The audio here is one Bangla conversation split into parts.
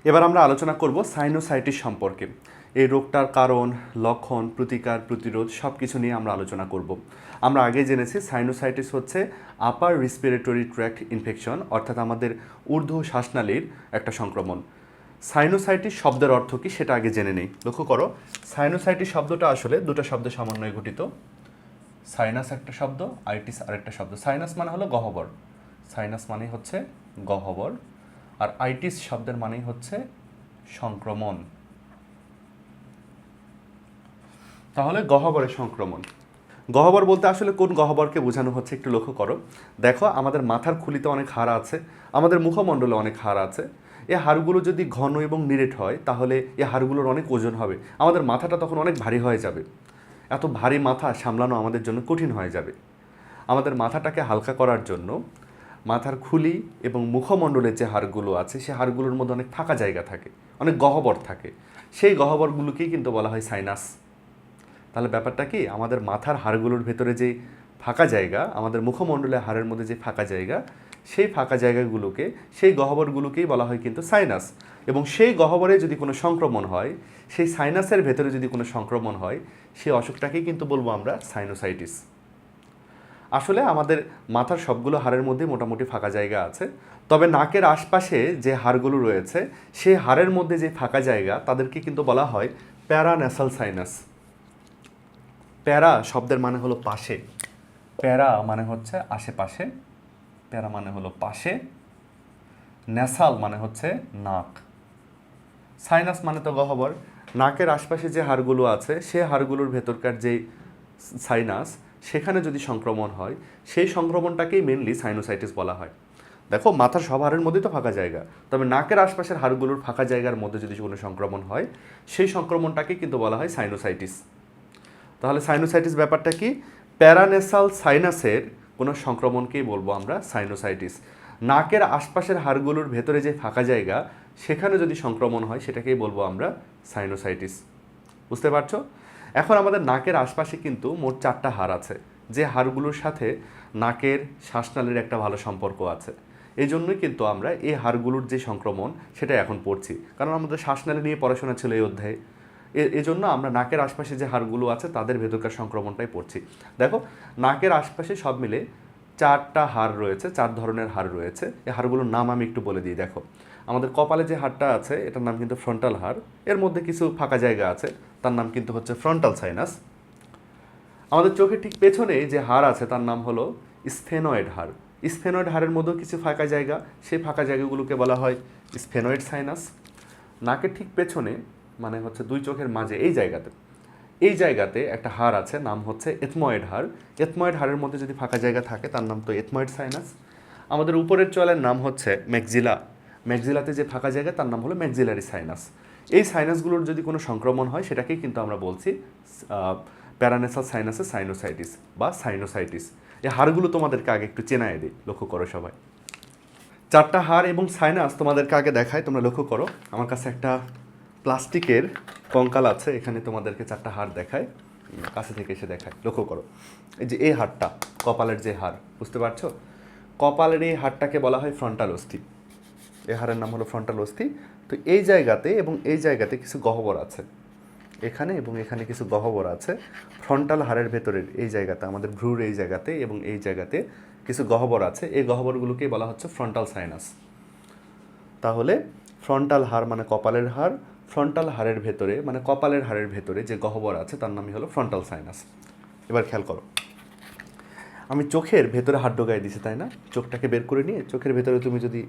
এবার আমরা আলোচনা করব সাইনোসাইটিস সম্পর্কে। এই রোগটার কারণ, লক্ষণ, প্রতিকার, প্রতিরোধ সব কিছু নিয়ে আমরা আলোচনা করব। আমরা আগে জেনেছি সাইনোসাইটিস হচ্ছে আপার রেসপিরেটরি ট্র্যাক্ট ইনফেকশন, অর্থাৎ আমাদের ঊর্ধ্ব শ্বাসনালীর একটা সংক্রমণ। সাইনোসাইটিস শব্দের অর্থ কি সেটা আগে জেনে নেই। লক্ষ্য করো, সাইনোসাইটিস শব্দটা আসলে দুটো শব্দের সমন্বয়ে গঠিত। সাইনাস একটা শব্দ, আইটিস আরেকটা শব্দ। সাইনাস মানে হলো গহ্বর, সাইনাস মানে হচ্ছে গহ্বর, আর আইটিস শব্দের মানেই হচ্ছে সংক্রমণ। তাহলে গহ্বরের সংক্রমণ, গহ্বর বলতে আসলে কোন গহ্বরকে বোঝানো হচ্ছে একটু লক্ষ্য করো। দেখো, আমাদের মাথার খুলিতে অনেক হাড় আছে, আমাদের মুখমণ্ডলে অনেক হাড় আছে। এই হাড়গুলো যদি ঘন এবং নিরেট হয় তাহলে এই হাড়গুলোর অনেক ওজন হবে, আমাদের মাথাটা তখন অনেক ভারী হয়ে যাবে। এত ভারী মাথা সামলানো আমাদের জন্য কঠিন হয়ে যাবে। আমাদের মাথাটাকে হালকা করার জন্য মাথার খুলি এবং মুখমণ্ডলের যে হাড়গুলো আছে সেই হাড়গুলোর মধ্যে অনেক ফাঁকা জায়গা থাকে, অনেক গহ্বর থাকে। সেই গহ্বরগুলোকেই কিন্তু বলা হয় সাইনাস। তাহলে ব্যাপারটা কি, আমাদের মাথার হাড়গুলোর ভেতরে যে ফাঁকা জায়গা, আমাদের মুখমণ্ডলের হাড়ের মধ্যে যে ফাঁকা জায়গা, সেই ফাঁকা জায়গাগুলোকে, সেই গহ্বরগুলোকেই বলা হয় কিন্তু সাইনাস। এবং সেই গহ্বরে যদি কোনো সংক্রমণ হয়, সেই সাইনাসের ভেতরে যদি কোনো সংক্রমণ হয়, সেই অসুখটাকেই কিন্তু বলবো আমরা সাইনোসাইটিস। আসলে আমাদের মাথার সবগুলো হাড়ের মধ্যে মোটামুটি ফাঁকা জায়গা আছে, তবে নাকের আশপাশে যে হাড়গুলো রয়েছে সেই হাড়ের মধ্যে যে ফাঁকা জায়গা তাদেরকে কিন্তু বলা হয় প্যারান্যাসাল সাইনাস। প্যারা শব্দের মানে হলো পাশে, প্যারা মানে হচ্ছে আশেপাশে, প্যারা মানে হলো পাশে, ন্যাসাল মানে হচ্ছে নাক, সাইনাস মানে তো গহ্বর। নাকের আশপাশে যে হাড়গুলো আছে সেই হাড়গুলোর ভেতরকার যে সাইনাস, সেখানে যদি সংক্রমণ হয় সেই সংক্রমণটাকেই মেনলি সাইনোসাইটিস বলা হয়। দেখো, মাথার সব হাড়ের মধ্যেই তো ফাঁকা জায়গা, তবে নাকের আশপাশের হাড়গুলোর ফাঁকা জায়গার মধ্যে যদি কোনো সংক্রমণ হয় সেই সংক্রমণটাকে কিন্তু বলা হয় সাইনোসাইটিস। তাহলে সাইনোসাইটিস ব্যাপারটা কি, প্যারানেসাল সাইনাসের কোনো সংক্রমণকেই বলবো আমরা সাইনোসাইটিস। নাকের আশপাশের হাড়গুলোর ভেতরে যে ফাঁকা জায়গা সেখানে যদি সংক্রমণ হয় সেটাকেই বলবো আমরা সাইনোসাইটিস। বুঝতে পারছো? এখন আমাদের নাকের আশপাশে কিন্তু মোট 4টা হাড় আছে, যে হাড়গুলোর সাথে নাকের শ্বাসনালীর একটা ভালো সম্পর্ক আছে। এই জন্যই কিন্তু আমরা এই হাড়গুলোর যে সংক্রমণ সেটা এখন পড়ছি, কারণ আমাদের শ্বাসনালী নিয়ে পড়াশোনা ছিল এই অধ্যায়ে। এজন্য আমরা নাকের আশপাশে যে হাড়গুলো আছে তাদের ভেতরকার সংক্রমণটাই পড়ছি। দেখো, নাকের আশপাশে সব মিলে 4টা হাড় রয়েছে, 4 ধরনের হাড় রয়েছে। এই হাড়গুলোর নাম আমি একটু বলে দিই। দেখো, আমাদের কপালে যে হাড়টা আছে এটার নাম কিন্তু ফ্রন্টাল হাড়, এর মধ্যে কিছু ফাঁকা জায়গা আছে, তার নাম কিন্তু হচ্ছে ফ্রন্টাল সাইনাস। আমাদের চোখের ঠিক পেছনে যে হাড় আছে তার নাম হলো স্ফেনয়েড হাড়। স্ফেনয়েড হাড়ের মধ্যেও কিছু ফাঁকা জায়গা, সেই ফাঁকা জায়গাগুলোকে বলা হয় স্ফেনয়েড সাইনাস। নাকের ঠিক পেছনে মানে হচ্ছে দুই চোখের মাঝে এই জায়গাতে একটা হাড় আছে, নাম হচ্ছে এথময়েড হাড়। এথময়েড হাড়ের মধ্যে যদি ফাঁকা জায়গা থাকে তার নাম তো এথময়েড সাইনাস। আমাদের উপরের চোয়ালের নাম হচ্ছে ম্যাক্সিলা, ম্যাক্সিলাতে যে ফাঁকা জায়গা তার নাম হলো ম্যাক্সিলারি সাইনাস। এই সাইনাসগুলোর যদি কোনো সংক্রমণ হয় সেটাকেই কিন্তু আমরা বলছি প্যারানেসাল সাইনাসের সাইনোসাইটিস বা সাইনোসাইটিস। এই হাড়গুলো তোমাদেরকে আগে একটু চেনায় দিই, লক্ষ্য করো সবাই। 4টা হাড় এবং সাইনাস তোমাদেরকে আগে দেখায়, তোমরা লক্ষ্য করো। আমার কাছে একটা প্লাস্টিকের কঙ্কাল আছে, এখানে তোমাদেরকে 4টা হাড় দেখায়, কাছে থেকে এসে দেখায়। লক্ষ্য করো, এই যে এই হাড়টা কপালের যে হাড়, বুঝতে পারছো? কপালের এই হাড়টাকে বলা হয় ফ্রন্টাল অস্থি। এই হাড়ের নাম হলো ফ্রন্টাল অস্থি। তো এই জায়গাতে এবং এই জায়গাতে কিছু গহ্বর আছে, এখানে এবং এখানে কিছু গহ্বর আছে। ফ্রন্টাল হাড়ের ভেতরের এই জায়গাতে, আমাদের ভ্রুর এই জায়গাতে এবং এই জায়গাতে কিছু গহ্বর আছে, এই গহ্বরগুলোকেই বলা হচ্ছে ফ্রন্টাল সাইনাস। তাহলে ফ্রন্টাল হাড় মানে কপালের হাড়, ফ্রন্টাল হাড়ের ভেতরে মানে কপালের হাড়ের ভেতরে যে গহ্বর আছে তার নামই হলো ফ্রন্টাল সাইনাস। এবার খেয়াল করো, আমি চোখের ভেতরে হাত ঢোকাই দিছি, তাই না? চোখটাকে বের করে নিয়ে চোখের ভেতরে তুমি যদি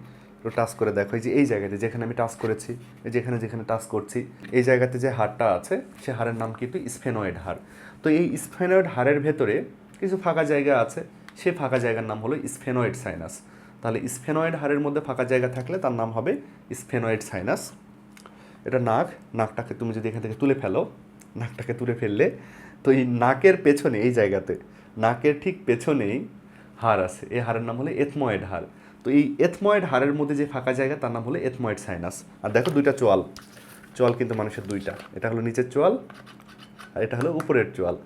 টাচ করে দেখো, যে এই জায়গাতে যেখানে আমি টাচ করেছি, যেখানে যেখানে টাচ করছি, এই জায়গাতে যে হাড়টা আছে সে হাড়ের নাম কিন্তু স্ফেনয়েড হাড়। তো এই স্ফেনয়েড হাড়ের ভেতরে কিছু ফাঁকা জায়গা আছে, সেই ফাঁকা জায়গার নাম হলো স্ফেনয়েড সাইনাস। তাহলে স্ফেনয়েড হাড়ের মধ্যে ফাঁকা জায়গা থাকলে তার নাম হবে স্ফেনয়েড সাইনাস। এটা নাক, নাকটাকে তুমি যদি এখান থেকে তুলে ফেলো, নাকটাকে তুলে ফেললে তো এই নাকের পেছনে এই জায়গাতে, নাকের ঠিক পেছনেই হাড় আছে, এই হাড়ের নাম হলো এথময়েড হাড়। তো এই এথময়েড হাড়ের মধ্যে যে ফাঁকা জায়গা তার নাম হলো এথময়েড সাইনাস। আর দেখো, দুইটা চোয়াল, চোয়াল কিন্তু মানুষের দুইটা, এটা হলো নিচের চোয়াল আর এটা হলো উপরের চোয়াল।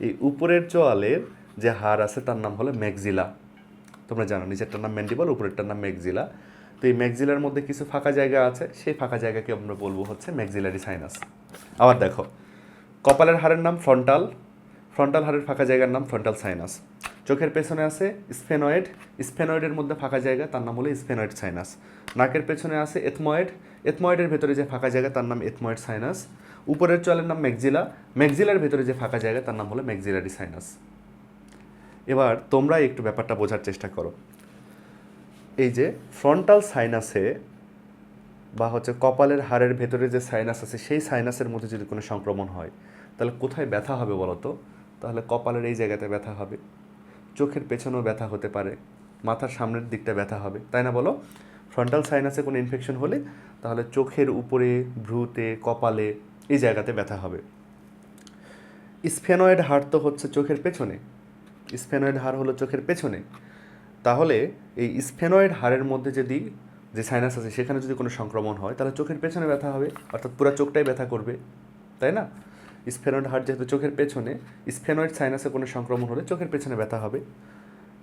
এই উপরের চোয়ালের যে হাড় আছে তার নাম হলো ম্যাক্সিলা। তোমরা জানো নিচেরটার নাম ম্যান্ডিবল, উপরেরটার নাম ম্যাক্সিলা। তো এই ম্যাক্সিলার মধ্যে কিছু ফাঁকা জায়গা আছে, সেই ফাঁকা জায়গাকে আমরা বলবো হচ্ছে ম্যাক্সিলারি সাইনাস। আবার দেখো, কপালের হাড়ের নাম ফ্রন্টাল, ফ্রন্টাল হাড়ের ফাঁকা জায়গার নাম ফ্রন্টাল সাইনাস। চোখের পেছনে আছে স্ফেনয়েড, স্ফেনয়েডের মধ্যে ফাঁকা জায়গা তার নাম হলো স্ফেনয়েড সাইনাস। নাকের পেছনে আছে এথময়েড, এথময়েডের ভেতরে যে ফাঁকা জায়গা তার নাম এথময়েড সাইনাস। উপরের চোয়ালের নাম ম্যাক্সিলা, ম্যাক্সিলার ভেতরে যে ফাঁকা জায়গা তার নাম হলো ম্যাক্সিলারি সাইনাস। এবার তোমরা একটু ব্যাপারটা বোঝার চেষ্টা করো। এই যে ফ্রন্টাল সাইনাসে বা হচ্ছে কপালের হাড়ের ভেতরে যে সাইনাস আছে, সেই সাইনাসের মধ্যে যদি কোনো সংক্রমণ হয় তাহলে কোথায় ব্যথা হবে বলো তো? তাহলে কপালের এই জায়গাতে ব্যথা হবে, চোখের পেছনেও ব্যথা হতে পারে, মাথার সামনের দিকটা ব্যথা হবে, তাই না বলো? ফ্রন্টাল সাইনাসে কোনো ইনফেকশন হলে তাহলে চোখের উপরে, ভ্রুতে, কপালে এই জায়গাতে ব্যথা হবে। স্ফেনয়েড হাড় তো হচ্ছে চোখের পেছনে, স্ফেনয়েড হাড় হলো চোখের পেছনে, তাহলে এই স্ফেনয়েড হাড়ের মধ্যে যদি যে সাইনাস আছে সেখানে যদি কোনো সংক্রমণ হয় তাহলে চোখের পেছনে ব্যথা হবে, অর্থাৎ পুরো চোখটাই ব্যথা করবে, তাই না? স্ফেনয়েড হাড় যেহেতু চোখের পেছনে, স্ফেনয়েড সাইনাসে কোনো সংক্রমণ হলে চোখের পেছনে ব্যথা হবে।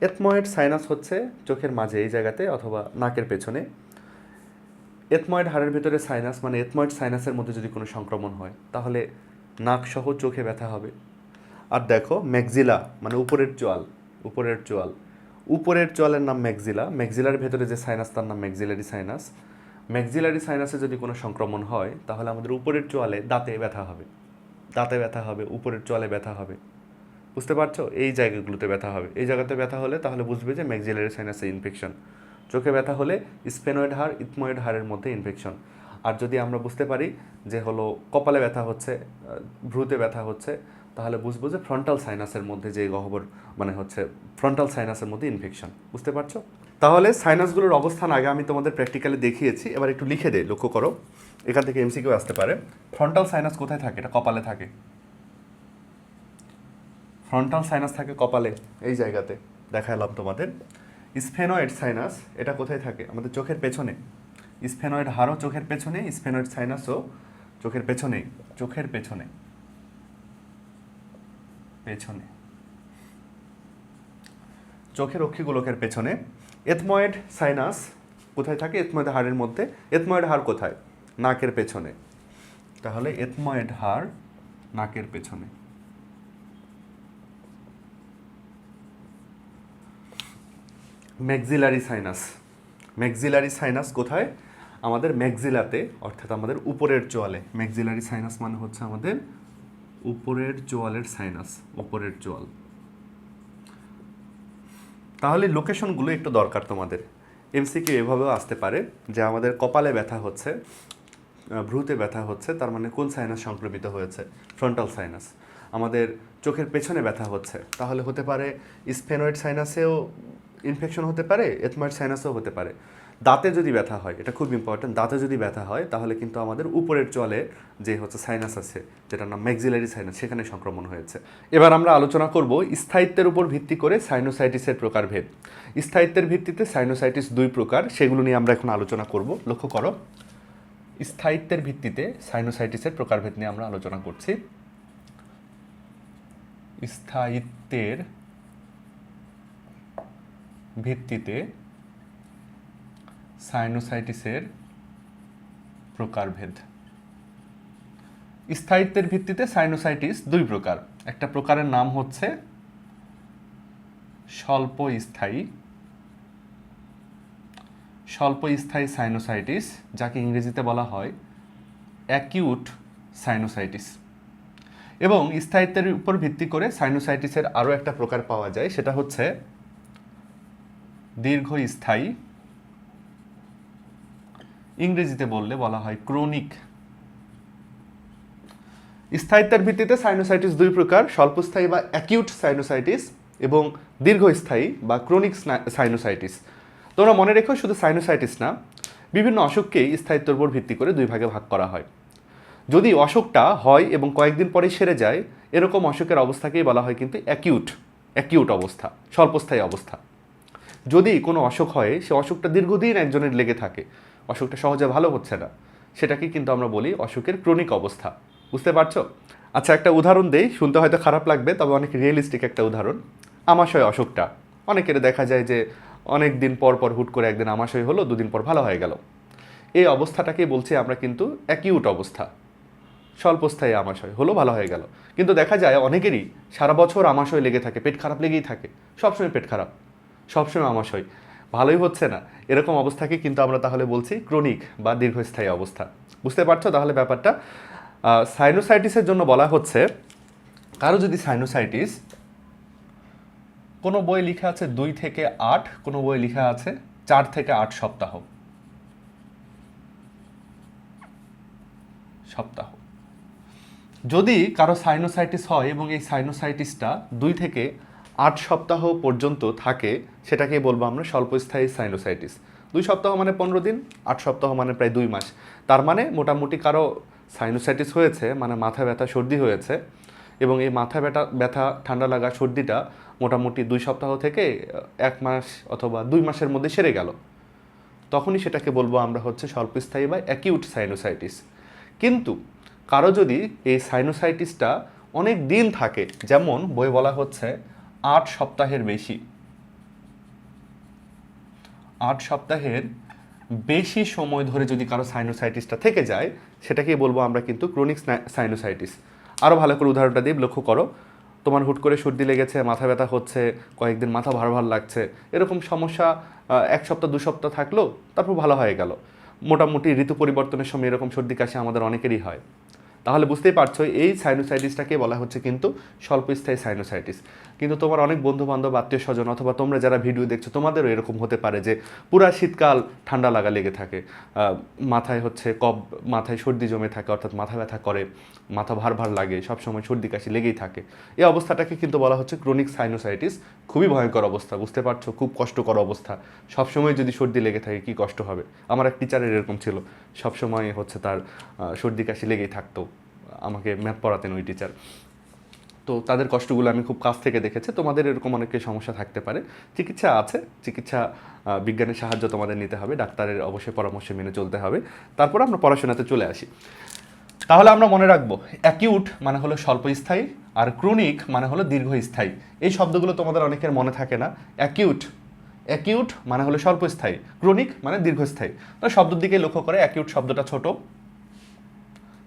এথময়েড সাইনাস হচ্ছে চোখের মাঝে এই জায়গাতে অথবা নাকের পেছনে। এথময়েড হাড়ের ভিতরে সাইনাস মানে এথময়েড সাইনাসের মধ্যে যদি কোনো সংক্রমণ হয় তাহলে নাক সহ চোখে ব্যথা হবে। আর দেখো ম্যাক্সিলা মানে উপরের চোয়াল, উপরের চোয়াল, উপরের চোয়ালের নাম ম্যাক্সিলা, ম্যাক্সিলার ভেতরে যে সাইনাস তার নাম ম্যাক্সিলারি সাইনাস। ম্যাক্সিলারি সাইনাসে যদি কোনো সংক্রমণ হয় তাহলে আমাদের উপরের চোয়ালে দাঁতে ব্যথা হবে, দাঁতে ব্যথা হবে, উপরের চোয়ালে ব্যথা হবে, বুঝতে পারছো? এই জায়গাগুলোতে ব্যথা হবে, এই জায়গাতে ব্যথা হলে তাহলে বুঝবে যে ম্যাক্সিলারি সাইনাসে ইনফেকশন। চোখে ব্যথা হলে স্ফেনয়েড হাড়, ইথময়েড হাড়ের মধ্যে ইনফেকশন। আর যদি আমরা বুঝতে পারি যে হলো কপালে ব্যথা হচ্ছে, ভ্রুতে ব্যথা হচ্ছে, তাহলে বুঝবো যে ফ্রন্টাল সাইনাসের মধ্যে যে গহ্বর মানে হচ্ছে ফ্রন্টাল সাইনাসের মধ্যে ইনফেকশন, বুঝতে পারছো? তাহলে সাইনাসগুলোর অবস্থান আগে আমি তোমাদের প্র্যাকটিক্যালি দেখিয়েছি, এবার একটু লিখে দে, লক্ষ্য করো, এখান থেকে এমসিকিউ আসতে পারে। ফ্রন্টাল সাইনাস কোথায় থাকে? এটা কপালে থাকে। ফ্রন্টাল সাইনাস থাকে কপালে, এই জায়গাতে দেখালাম তোমাদের। স্ফেনয়েড সাইনাস এটা কোথায় থাকে? আমাদের চোখের পেছনে। স্ফেনয়েড হাড়ও চোখের পেছনে, স্ফেনয়েড সাইনাসও চোখের পেছনে, চোখের পেছনে, পেছনে, চোখের অক্ষিগোলকের পেছনে। এথময়েড সাইনাস কোথায় থাকে? এথময়েড হাড়ের মধ্যে। এথময়েড হাড় কোথায়? নাকের পেছনে, তাহলে এথময়েড হাড় নাকের পেছনে। ম্যাক্সিলারি সাইনাস, ম্যাক্সিলারি সাইনাস কোথায়? আমাদের ম্যাক্সিলাতে, অর্থাৎ আমাদের উপরের চোয়ালে। ম্যাক্সিলারি সাইনাস মানে হচ্ছে আমাদের উপরের চোয়ালের সাইনাস, উপরের চোয়াল। তাহলে লোকেশনগুলো একটু দরকার তোমাদের। এমসিকিউ এভাবেও আসতে পারে যে আমাদের কপালে ব্যথা হচ্ছে, ভ্রুতে ব্যথা হচ্ছে, তার মানে কোন সাইনাস সংক্রমিত হয়েছে? Frontal sinus. আমাদের চোখের পেছনে ব্যথা হচ্ছে, তাহলে হতে পারে স্ফেনয়েড সাইনাসেও ইনফেকশন হতে পারে, এথময়েড সাইনাসেও হতে পারে। দাঁতে যদি ব্যথা হয়, এটা খুব ইম্পর্টেন্ট, দাঁতে যদি ব্যথা হয় তাহলে কিন্তু আমাদের উপরের চোয়ালে যে হচ্ছে সাইনাস আছে যেটার নাম ম্যাক্সিলারি সাইনাস, সেখানে সংক্রমণ হয়েছে। এবার আমরা আলোচনা করব স্থায়িত্বের উপর ভিত্তি করে সাইনোসাইটিসের প্রকারভেদ। স্থায়িত্বের ভিত্তিতে সাইনোসাইটিস দুই প্রকার, সেগুলো নিয়ে আমরা এখন আলোচনা করব। লক্ষ্য করো, স্থায়িত্বের ভিত্তিতে সাইনোসাইটিসের প্রকারভেদ নিয়ে আমরা আলোচনা করছি। স্থায়িত্বের ভিত্তিতে সাইনোসাইটিসের প্রকারভেদ। স্থায়িত্বের ভিত্তিতে সাইনোসাইটিস দুই প্রকার। একটা প্রকারের নাম হচ্ছে স্বল্পস্থায়ী, স্বল্পস্থায়ী সাইনোসাইটিস, যাকে ইংরেজিতে বলা হয় অ্যাকিউট সাইনোসাইটিস। এবং স্থায়িত্বের উপর ভিত্তি করে সাইনোসাইটিসের আরও একটা প্রকার পাওয়া যায়, সেটা হচ্ছে দীর্ঘস্থায়ী, ইংরেজিতে বললে বলা হয় ক্রনিক। স্থায়িত্বের ভিত্তিতে সাইনোসাইটিস দুই প্রকার, স্বল্পস্থায়ী বা অ্যাকিউট সাইনোসাইটিস এবং দীর্ঘস্থায়ী বা ক্রনিক সাইনোসাইটিস। তোমরা মনে রেখো, শুধু সাইনোসাইটিস না, বিভিন্ন অসুখকেই স্থায়িত্বের উপর ভিত্তি করে দুই ভাগে ভাগ করা হয়। যদি অসুখটা হয় এবং কয়েকদিন পরে সেরে যায়, এরকম অসুখের অবস্থাকেই বলা হয় কিন্তু অ্যাকিউট অবস্থা, স্বল্পস্থায়ী অবস্থা। যদি কোনো অসুখ হয়, সে অসুখটা দীর্ঘদিন একজনের লেগে থাকে, অসুখটা সহজে ভালো হচ্ছে না, সেটাকে কিন্তু আমরা বলি অসুখের ক্রনিক অবস্থা। বুঝতে পারছো? আচ্ছা, একটা উদাহরণ দেই, শুনতে হয়তো খারাপ লাগবে, তবে অনেক রিয়েলিস্টিক একটা উদাহরণ। আমাশয় অসুখটা অনেকের দেখা যায় যে অনেক দিন পর পর হুট করে একদিন আমাশয় হলো, দুদিন পর ভালো হয়ে গেল। এই অবস্থাটাকেই বলছি আমরা কিন্তু অ্যাকিউট অবস্থা। স্বল্পস্থায়ী আমাশয় হলো, ভালো হয়ে গেল। কিন্তু দেখা যায় অনেকেরই সারা বছর আমাশয় লেগে থাকে, পেট খারাপ লেগেই থাকে, সবসময় পেট খারাপ, সবসময় আমাশয়, ভালোই হচ্ছে না। এরকম অবস্থাকে কিন্তু আমরা তাহলে বলছি ক্রনিক বা দীর্ঘস্থায়ী অবস্থা। বুঝতে পারছো তাহলে ব্যাপারটা? সাইনোসাইটিসের জন্য বলা হচ্ছে, কারো যদি সাইনোসাইটিস, কোনো বই লেখা আছে 2 থেকে 8, কোনো বই লেখা আছে 4 থেকে 8 সপ্তাহ। যদি কারো সাইনোসাইটিস হয় এবং এই সাইনোসাইটিসটা 2 থেকে 8 সপ্তাহ পর্যন্ত থাকে, সেটাকেই বলবো আমরা স্বল্পস্থায়ী সাইনোসাইটিস। 2 সপ্তাহ মানে 15 দিন, 8 সপ্তাহ মানে প্রায় 2 মাস। তার মানে মোটামুটি কারো সাইনোসাইটিস হয়েছে, মানে মাথা ব্যথা সর্দি হয়েছে, এবং এই মাথা ব্যথা ঠান্ডা লাগা সর্দিটা মোটামুটি 2 সপ্তাহ থেকে 1 মাস অথবা 2 মাসের মধ্যে সেরে গেল, তখনই সেটাকে বলবো আমরা হচ্ছে স্বল্পস্থায়ী বা অ্যাকিউট সাইনোসাইটিস। কিন্তু কারো যদি এই সাইনোসাইটিসটা অনেক দিন থাকে, যেমন বই বলা হচ্ছে 8 সপ্তাহের বেশি, 8 সপ্তাহের বেশি সময় ধরে যদি কারো সাইনোসাইটিসটা থেকে যায়, সেটাকেই বলবো আমরা কিন্তু ক্রনিক সাইনোসাইটিস। আরও ভালো করে উদাহরণটা দিয়ে লক্ষ্য করো, তোমার হুট করে সর্দি লেগেছে, মাথা ব্যথা হচ্ছে, কয়েকদিন মাথা ভার ভার লাগছে, এরকম সমস্যা 1 সপ্তাহ 2 সপ্তাহ থাকলো, তারপর ভালো হয়ে গেল। মোটামুটি ঋতু পরিবর্তনের সময় এরকম সর্দি কাশি আমাদের অনেকেরই হয়। তাহলে বুঝতেই পারছো এই সাইনোসাইটিসটাকে বলা হচ্ছে কিন্তু স্বল্পস্থায়ী সাইনোসাইটিস। কিন্তু তোমার অনেক বন্ধু বান্ধব, আত্মীয় স্বজন, অথবা তোমরা যারা ভিডিও দেখছো, তোমাদেরও এরকম হতে পারে যে পুরা শীতকাল ঠান্ডা লাগা লেগে থাকে, মাথায় হচ্ছে মাথায় সর্দি জমে থাকে, অর্থাৎ মাথা ব্যথা করে, মাথা ভার ভার লাগে, সবসময় সর্দি কাশি লেগেই থাকে। এই অবস্থাটাকে কিন্তু বলা হচ্ছে ক্রনিক সাইনোসাইটিস। খুবই ভয়ঙ্কর অবস্থা, বুঝতে পারছো? খুব কষ্টকর অবস্থা। সবসময় যদি সর্দি লেগে থাকে কী কষ্ট হবে। আমার এক টিচারের এরকম ছিল, সবসময় হচ্ছে তার সর্দি কাশি লেগেই থাকতো, আমাকে ম্যাথ পড়াতেন ওই টিচার। তো তাদের কষ্টগুলো আমি খুব কাছ থেকে দেখেছি। তোমাদের এরকম অনেকের সমস্যা থাকতে পারে, চিকিৎসা আছে, চিকিৎসা বিজ্ঞানের সাহায্য তোমাদের নিতে হবে, ডাক্তারের অবশ্যই পরামর্শ মেনে চলতে হবে। তারপর আমরা পড়াশোনাতে চলে আসি। তাহলে আমরা মনে রাখবো, অ্যাকিউট মানে হলো স্বল্পস্থায়ী, আর ক্রনিক মানে হলো দীর্ঘস্থায়ী। এই শব্দগুলো তোমাদের অনেকের মনে থাকে না। অ্যাকিউট মানে হলো স্বল্পস্থায়ী, ক্রনিক মানে দীর্ঘস্থায়ী। তো শব্দের দিকে লক্ষ্য করে, অ্যাকিউট শব্দটা ছোট,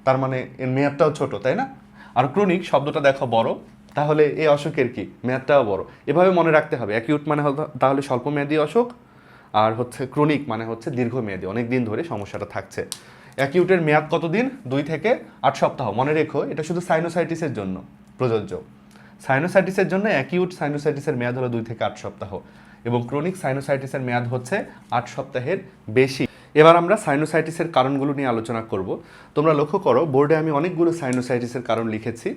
তার মানে এর মেয়াদটাও ছোট, তাই না? আর ক্রনিক শব্দটা দেখো বড়, তাহলে এই অসুখের কি মেয়াদটাও বড়। এভাবে মনে রাখতে হবে, অ্যাকিউট মানে তাহলে স্বল্পমেয়াদী অসুখ, আর হচ্ছে ক্রনিক মানে হচ্ছে দীর্ঘমেয়াদী, অনেক দিন ধরে সমস্যাটা থাকছে। অ্যাকিউটের মেয়াদ কতদিন? 2 থেকে 8 সপ্তাহ। মনে রেখো, এটা শুধু সাইনোসাইটিসের জন্য প্রযোজ্য। সাইনোসাইটিসের জন্য অ্যাকিউট সাইনোসাইটিসের মেয়াদ হলো 2 থেকে 8 সপ্তাহ, এবং ক্রনিক সাইনোসাইটিসের মেয়াদ হচ্ছে 8 সপ্তাহের বেশি। এবার আমরা সাইনোসাইটিসের কারণগুলো নিয়ে আলোচনা করব। তোমরা লক্ষ্য করো, বোর্ডে আমি অনেকগুলো সাইনোসাইটিসের কারণ লিখেছি।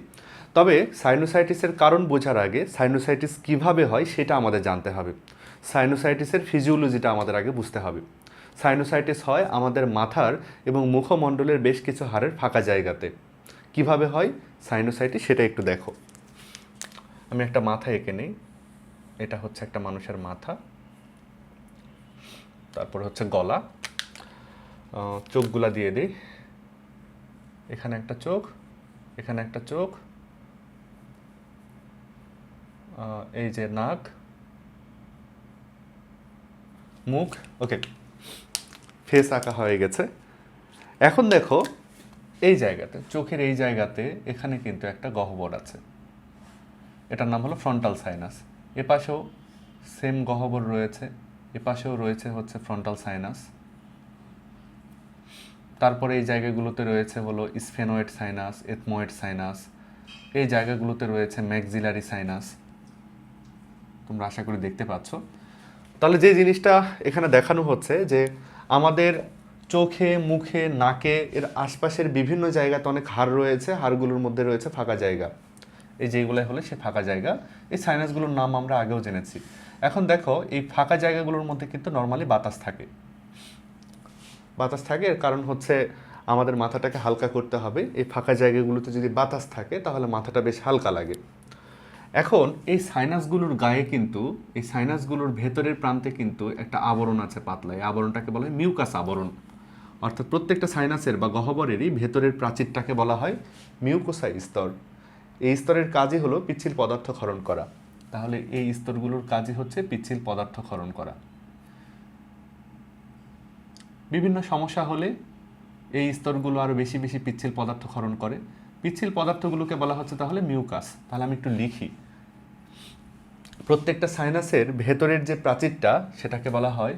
তবে সাইনোসাইটিসের কারণ বোঝার আগে সাইনোসাইটিস কিভাবে হয় সেটা আমাদের জানতে হবে। সাইনোসাইটিসের ফিজিওলজিটা আমাদের আগে বুঝতে হবে। সাইনোসাইটিস হয় আমাদের মাথার এবং মুখমণ্ডলের বেশ কিছু হাড়ের ফাঁকা জায়গাতে। কিভাবে হয় সাইনোসাইটিস সেটা একটু দেখো। আমি একটা মাথা এঁকে নেই, এটা হচ্ছে একটা মানুষের মাথা, তারপর হচ্ছে গলা, চোখগুলা দিয়ে দিই, এখানে একটা চোখ, এখানে একটা চোখ, এই যে নাক, মুখ, ওকে, ফেস আঁকা হয়ে গেছে। এখন দেখো এই জায়গাতে, চোখের এই জায়গাতে এখানে কিন্তু একটা গহ্বর আছে, এটার নাম হলো ফ্রন্টাল সাইনাস। এপাশেও সেম গহ্বর রয়েছে, এপাশেও রয়েছে হচ্ছে ফ্রন্টাল সাইনাস। তারপরে এই জায়গাগুলোতে রয়েছে হলো স্ফেনোয়েড সাইনাস, এথমোয়েড সাইনাস, এই জায়গাগুলোতে রয়েছে ম্যাক্সিলারি সাইনাস। তোমরা আশা করি দেখতে পাচ্ছ। তাহলে যে জিনিসটা এখানে দেখানো হচ্ছে যে আমাদের চোখে, মুখে, নাকে, এর আশপাশের বিভিন্ন জায়গাতে অনেক হাড় রয়েছে, হাড়গুলোর মধ্যে রয়েছে ফাঁকা জায়গা। এই যেগুলো হলো সে ফাঁকা জায়গা। এই সাইনাসগুলোর নাম আমরা আগেও জেনেছি। এখন দেখো এই ফাঁকা জায়গাগুলোর মধ্যে কিন্তু নর্মালি বাতাস থাকে। বাতাস থাকে, এর কারণ হচ্ছে আমাদের মাথাটাকে হালকা করতে হবে। এই ফাঁকা জায়গাগুলোতে যদি বাতাস থাকে তাহলে মাথাটা বেশ হালকা লাগে। এখন এই সাইনাসগুলোর গায়ে কিন্তু, এই সাইনাসগুলোর ভেতরের প্রান্তে কিন্তু একটা আবরণ আছে পাতলা। এই আবরণটাকে বলা হয় মিউকাস আবরণ। অর্থাৎ প্রত্যেকটা সাইনাসের বা গহ্বরেরই ভেতরের প্রাচীরটাকে বলা হয় মিউকোসাই স্তর। এই স্তরের কাজই হলো পিচ্ছিল পদার্থ ক্ষরণ করা। তাহলে এই স্তরগুলোর কাজই হচ্ছে পিচ্ছিল পদার্থ ক্ষরণ করা। বিভিন্ন সমস্যা হলে এই স্তরগুলো আরও বেশি বেশি পিচ্ছিল পদার্থ ক্ষরণ করে। পিচ্ছিল পদার্থগুলোকে বলা হচ্ছে তাহলে মিউকাস। তাহলে আমি একটু লিখি, প্রত্যেকটা সাইনাসের ভেতরের যে প্রাচীরটা সেটাকে বলা হয়